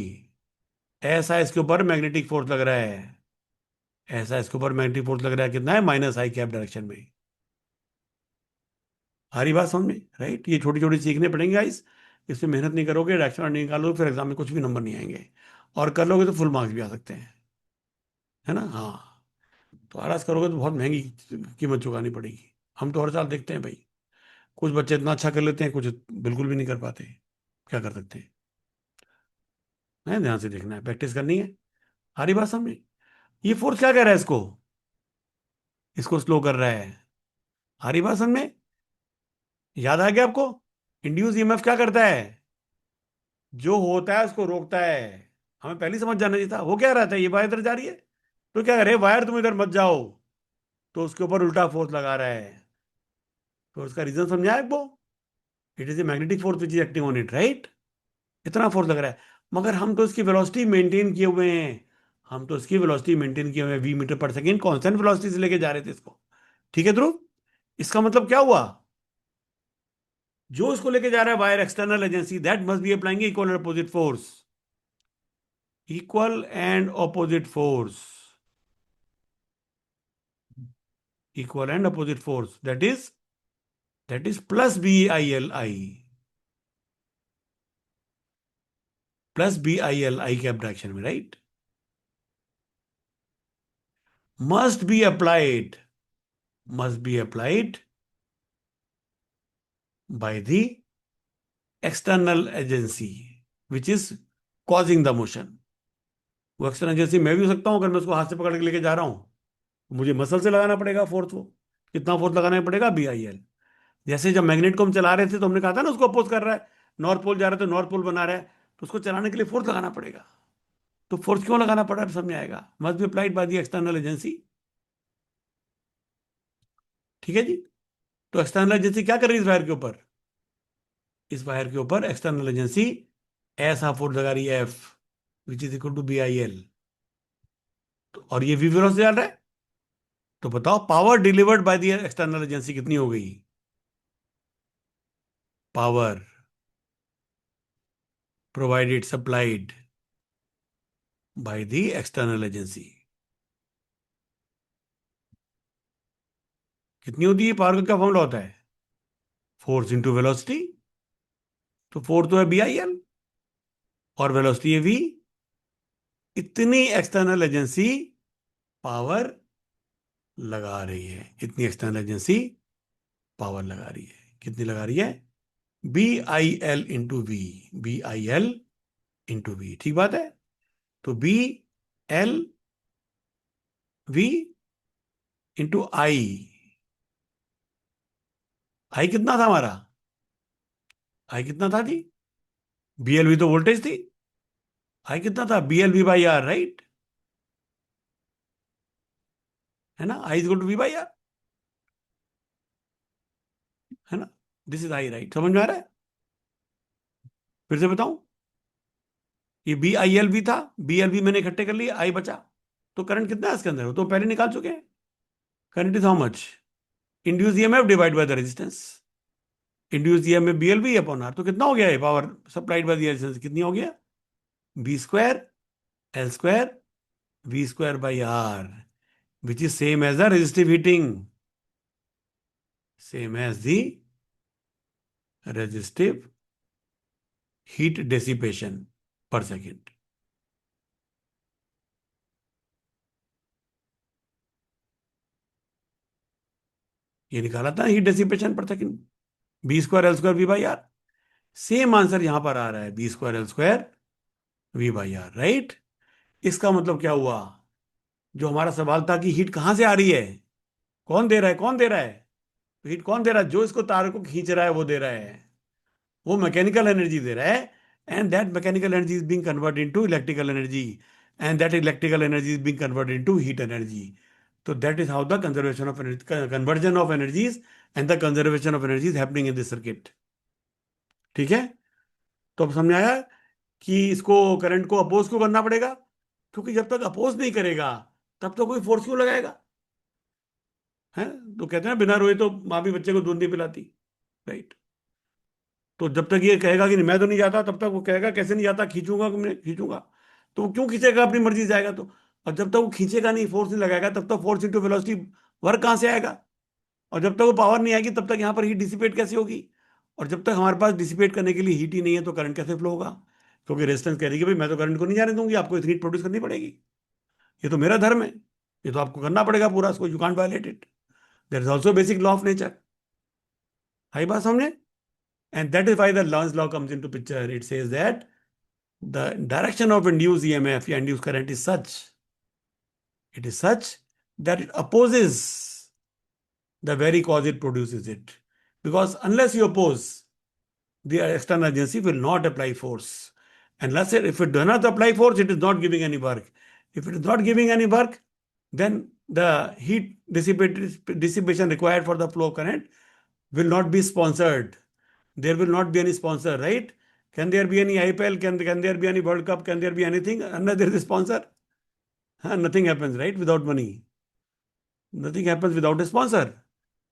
ऐसा इसके ऊपर मैग्नेटिक फोर्स लग रहा है। ऐसा इसके ऊपर मैग्नेटिक फोर्स लग रहा है, कितना है, माइनस आई कैप डायरेक्शन में। हरी बात समझ में, राइट? ये छोटी छोटी सीखने पड़ेंगे गाइस। इसमें मेहनत नहीं करोगे, डायरेक्शन नहीं निकालोगे, फिर एग्जाम में कुछ भी नंबर नहीं आएंगे। और कर लोगे तो फुल मार्क्स भी आ सकते हैं, है ना? हाँ। तो आरएस करोगे तो बहुत महंगी कीमत चुकानी पड़ेगी। हम तो हर साल देखते हैं भाई, कुछ बच्चे इतना अच्छा कर लेते हैं, कुछ बिल्कुल भी नहीं कर पाते। क्या कर सकते हैं? ध्यान से देखना है, प्रैक्टिस करनी है। हरी बात समझ में? ये फोर्स क्या कह रहा है इसको? इसको स्लो कर रहा है। हरी बात समझ में? याद आ गया आपको? इंड्यूस ईएमएफ क्या करता है? जो होता है उसको रोकता है। हमें पहले ही समझ जाना चाहिए था। वो क्या रहता है, ये वायर इधर जा रही है, तो क्या करे, वायर तुम इधर मत जाओ, तो उसके ऊपर उल्टा फोर्स लगा रहा है। तो उसका रीजन समझा है आपको? It is a magnetic force which is acting on it, right? इतना फोर्स लग रहा है। मगर हम तो इसकी वेलोसिटी मेंटेन किए हुए हैं। हम तो इसकी वेलोसिटी मेंटेन किए हुए हैं, वी मीटर पर सेकेंड कांस्टेंट वेलोसिटी से लेके जा रहे थे इसको। ठीक है ध्रुव? इसका मतलब क्या हुआ? जो इसको लेके जा रहा है wire, external agency, that must be applying equal and opposite force. Equal and opposite force. Equal and opposite force, that is plus B I L I. Plus B I L I cap direction में, right? Must be applied, must be applied by the external agency which is causing the motion. वो external agency मैं भी हो सकता हूं, अगर मैं उसको हाथ से पकड़ के लेके जा रहा हूं तो मुझे मसल से लगाना पड़ेगा फोर्स को। कितना फोर्स लगाना पड़ेगा, बी आई एल। जैसे जब मैग्नेट को हम चला रहे थे तो हमने कहा था ना, उसको अपोज कर रहा है, नॉर्थ पोल जा रहा है तो नॉर्थ पोल बना रहा है, तो उसको चलाने के लिए फोर्स लगाना पड़ेगा। तो फोर्स क्यों लगाना पड़ा समझ में आएगा। Must be applied by the external agency. ठीक है जी? तो एक्सटर्नल एजेंसी क्या कर रही है इस वायर के ऊपर? इस वायर के ऊपर एक्सटर्नल एजेंसी ऐसा फोर्स लगा रही है, F, which is equal to B I L. और ये वी वेलोसिटी जा रहा है। तो बताओ power delivered by the external agency कितनी हो गई? Power provided supplied by the external agency कितनी होती है? पावर का क्या फॉर्मूला होता है? Force into velocity. तो फोर्स तो है बी आई एल और वेलोसिटी है वी। इतनी एक्सटर्नल एजेंसी पावर लगा रही है, इतनी एक्सटर्नल एजेंसी पावर लगा रही है। कितनी लगा रही है? B I L into V. B I L into V, ठीक बात है? तो B L V into I. I कितना था हमारा? आई कितना था जी? बी एल वी तो वोल्टेज थी। आई कितना था? B L V by R, right? है ना? I is equal to V by R, है ना? This is I, right? समझ में आ रहा है? फिर से बताऊं, ये बी आई एल वी था, बी एल वी मैंने इकट्ठे कर लिए, आई बचा। तो करंट कितना है इसके अंदर, वो तो पहले निकाल चुके हैं। Current is how much? Induce EMF divide by the resistance. Induce EMF B L V upon R, तो कितना हो गया है power supplied by the resistance, कितनी हो गया? B square L square V square by R, which is same as the resistive heating. Same as the resistive heat dissipation per second. ये निकाला था heat dissipation per second, B square L square V by are. Same answer यहां पर आ रहा है, B square L square V by R, right? इसका मतलब क्या हुआ? जो हमारा सवाल था कि हीट कहाँ से आ रही है, कौन दे रहा है, कौन दे रहा है, हीट कौन दे रहा है, जो इसको तार को खींच रहा है वो दे रहा है, वो मैकेनिकल एनर्जी दे रहा है, and that mechanical energy is being converted into electrical energy, and that electrical energy is being converted into heat energy. तो that is how the conservation of energy, conversion of energies and the conservation of energy is happening in this circuit. ठीक है. तो अब समझ आया कि इसको current को अपोज क्यों करना पड़ेगा, क्योंकि जब तक अपोज नहीं करेगा तब तो कोई फोर्स क्यों लगाएगा. है. तो कहते हैं बिना रोए तो माँ भी बच्चे को दूध नहीं पिलाती. राइट. तो जब तक ये कहेगा कि नहीं मैं तो नहीं जाता, तब तक वो कहेगा कैसे नहीं जाता, खींचूंगा कि मैं खींचूंगा. तो वो क्यों खींचेगा, अपनी मर्जी से जाएगा तो. और जब तक वो खींचेगा नहीं, फोर्स नहीं लगाएगा, तब तक फोर्स इंटू वेलोसिटी वर्क कहाँ से आएगा. और जब तक वो पावर नहीं आएगी तब तक यहाँ पर हीट डिसिपेट कैसे होगी. और जब तक हमारे पास डिसिपेट करने के लिए हीट ही नहीं है तो करंट कैसे फ्लो होगा. क्योंकि रेजिस्टेंस कह रही है कि भाई मैं तो करंट को नहीं जाने दूंगी, आपको इतनी हीट प्रोड्यूस करनी पड़ेगी, ये तो मेरा धर्म है, ये तो आपको करना पड़ेगा पूरा, इसको you can't violate it. There is also basic law of nature. आई बात समझे. And that is why the Lenz's law comes into picture. It says that the direction of induced EMF या induced current is such, it is such that it opposes the very cause it produces it. Because unless you oppose, the external agency will not apply force. And let's say if it does not apply force, it is not giving any work. If it is not giving any work, then the heat dissipation required for the flow of current will not be sponsored. There will not be any sponsor, right? Can there be any IPL? Can there be any World Cup? Can there be anything unless there is a sponsor? Huh? Nothing happens, right? Without money. Nothing happens without a sponsor.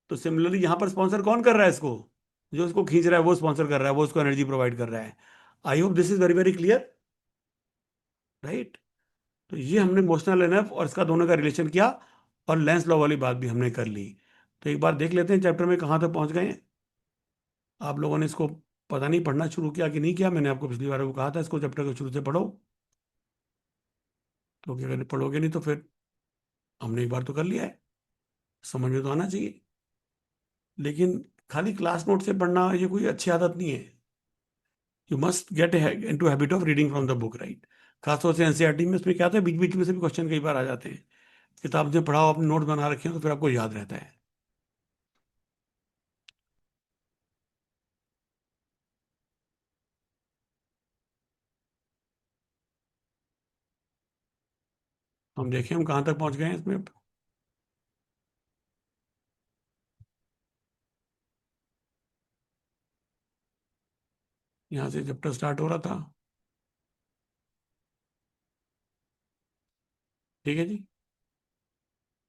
तो similarly यहां पर sponsor कौन कर रहा है इसको, जो इसको खींच रहा है वो स्पॉन्सर कर रहा है, वो उसको एनर्जी प्रोवाइड कर रहा है. I hope this is very very clear. Right. तो ये हमने मोशनल एनफ और इसका दोनों का रिलेशन किया, और लेंस लॉ वाली बात भी हमने कर ली. तो एक बार देख लेते हैं चैप्टर में कहाँ तक पहुंच गए हैं. आप लोगों ने इसको पता नहीं पढ़ना शुरू किया कि नहीं किया. मैंने आपको पिछली बार को कहा था इसको चैप्टर को शुरू से पढ़ो, तो अगर पढ़ोगे नहीं तो फिर हमने एक बार तो कर लिया है, समझ में तो आना चाहिए. लेकिन खाली क्लास नोट से पढ़ना ये कोई अच्छी आदत नहीं है. You must get into habit of reading from the book. Right. खासतौर से एनसीईआरटी में इसमें क्या होता है, बीच बीच में से भी क्वेश्चन कई बार आ जाते हैं. किताब से पढ़ाओ, अपने नोट बना रखे हो तो फिर आपको याद रहता है. हम देखें हम कहाँ तक पहुंच गए हैं इसमें. यहाँ से चैप्टर स्टार्ट हो रहा था. ठीक है जी.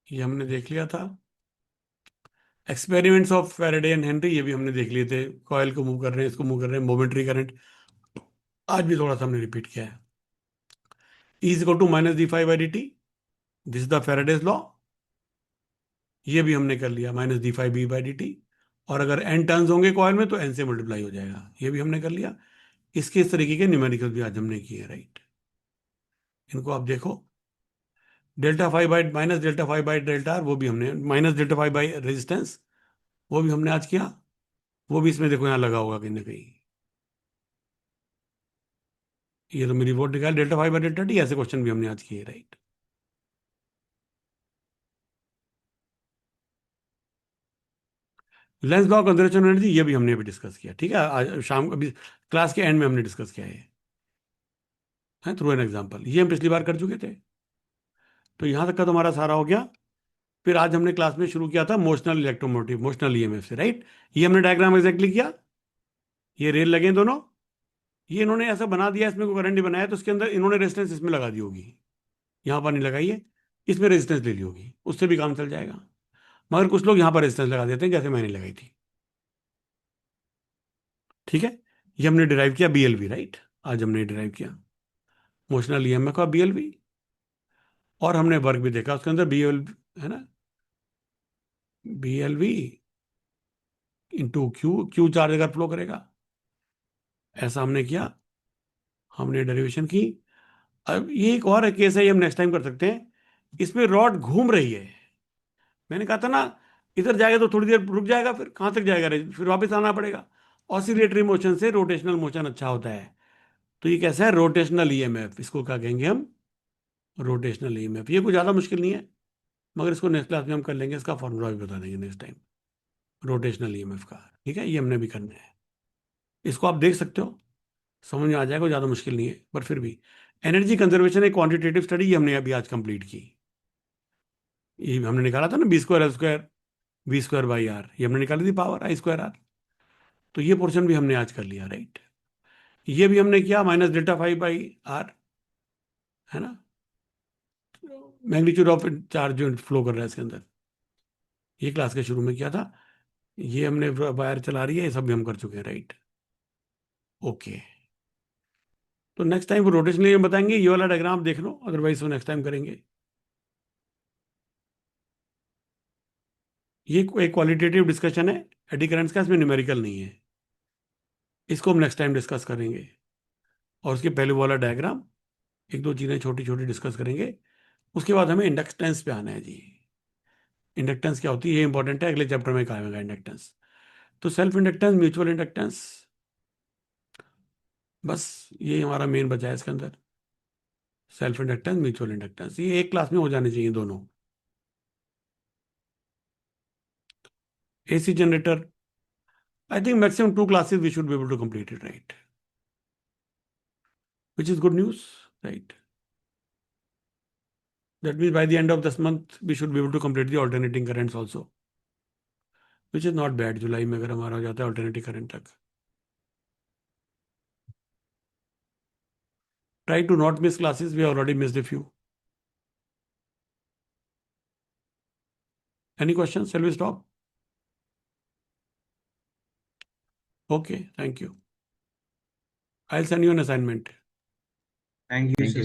ये हमने देख लिया था. Experiments of Faraday and Henry ये भी हमने देख लिए थे. कॉयल को मूव कर रहे हैं, इसको मूव कर रहे हैं, मोमेंटरी करंट आज भी थोड़ा सा हमने रिपीट किया है. E is equal to minus D five by D T. This is the Faraday's law. ये भी हमने कर लिया, minus D five B by D T. और अगर एन टर्न्स होंगे कॉयल में तो एन से मल्टीप्लाई हो जाएगा, ये भी हमने कर लिया. इसके इस तरीके के न्यूमेरिकल भी आज हमने किए. राइट. इनको आप देखो. Delta five by minus delta five by delta R वो भी हमने, minus delta five by resistance वो भी हमने आज किया. वो भी इसमें देखो यहाँ लगा होगा कहीं ना कहीं. ये तो मेरी वोट निकाल delta five by delta T, ऐसे क्वेश्चन भी हमने आज किए. Right. Lenz law conservation energy ये भी हमने अभी डिस्कस किया. ठीक है. आज शाम अभी क्लास के एंड में हमने डिस्कस किया है थ्रू एन एग्जाम्पल. ये हम पिछली बार कर चुके थे. तो यहाँ तक का तो हमारा सारा हो गया. फिर आज हमने क्लास में शुरू किया था मोशनल इलेक्ट्रोमोटिव, मोशनल ईएमएफ से. राइट. ये हमने डायग्राम एग्जैक्टली किया. ये रेल लगे हैं दोनों. ये इन्होंने ऐसा बना दिया, इसमें कोई करंट नहीं बनाया तो उसके अंदर इन्होंने रेजिस्टेंस इसमें लगा दी होगी, यहाँ पर नहीं लगाई है, इसमें रेजिस्टेंस ले ली होगी, उससे भी काम चल जाएगा. मगर कुछ लोग यहाँ पर रेजिस्टेंस लगा देते हैं जैसे मैंने लगाई थी. ठीक है. ये हमने डिराइव किया बीएलवी. राइट. आज हमने डिराइव किया मोशनल ईएमएफ का बीएलवी. और हमने वर्क भी देखा उसके अंदर बीएल है ना, BLV into Q. Q charge अगर फ्लो करेगा, ऐसा हमने किया, हमने डेरिवेशन की. अब ये एक और केस है, ये हम नेक्स्ट टाइम कर सकते हैं. इसमें रॉड घूम रही है. मैंने कहा था ना इधर जाएगा तो थोड़ी देर रुक जाएगा, फिर कहाँ तक जाएगा, फिर वापस आना पड़ेगा. ऑसिलेटरी मोशन से रोटेशनल मोशन अच्छा होता है. तो ये कैसा है, रोटेशनल ईएमएफ. इसको क्या कहेंगे हम, रोटेशनल ईएमएफ, ये कोई ज़्यादा मुश्किल नहीं है, मगर इसको नेक्स्ट क्लास में हम कर लेंगे, इसका फॉर्मूला भी बता देंगे नेक्स्ट टाइम रोटेशनल ईएमएफ का। ठीक है, ये हमने भी करना है। इसको आप देख सकते हो, समझ में आ जाएगा, ज़्यादा मुश्किल नहीं है, पर फिर भी एनर्जी कंजर्वेशन एक क्वांटिटेटिव स्टडी, ये हमने अभी आज कंप्लीट की। ये हमने निकाला था ना, B² ये हमने निकाली थी पावर I²R। तो ये पोर्शन भी हमने आज कर लिया, राइट। ये भी हमने किया -ΔΦ/R, है ना, मैग्नीट्यूड ऑफ चार्ज जो फ्लो कर रहा है इसके अंदर, ये क्लास के शुरू में किया था। ये हमने वायर चला रही है, ये सब भी हम कर चुके हैं, राइट। ओके, तो नेक्स्ट टाइम रोटेशनल में बताएंगे, ये वाला डायग्राम देख लो, अदरवाइज वो नेक्स्ट टाइम करेंगे। ये एक क्वालिटेटिव डिस्कशन है एडी करंट्स का, इसमें न्यूमेरिकल नहीं है, इसको हम नेक्स्ट टाइम डिस्कस करेंगे। और उसके पहले वो वाला डायग्राम, एक दो चीज़ें छोटी छोटी डिस्कस करेंगे। उसके बाद हमें इंडक्टेंस पे आना है जी। इंडक्टेंस क्या होती है, ये इंपॉर्टेंट है, अगले चैप्टर में कहा इंडक्टेंस। तो सेल्फ इंडक्टेंस, म्यूचुअल इंडक्टेंस, बस ये हमारा मेन बचा है इसके अंदर। सेल्फ इंडक्टेंस, म्यूचुअल इंडक्टेंस, ये एक क्लास में हो जाने चाहिए दोनों। AC generator, I think maximum 2 classes we should be able to complete it, right? Which is good news, right? That means by the end of this month we should be able to complete the alternating currents also, which is not bad. जुलाई में अगर हमारा हो जाता है alternating current तक। Try to not miss classes. We have already missed a few. Any questions? Shall we stop? Okay, thank you. I'll send you an assignment. Thank you, sir.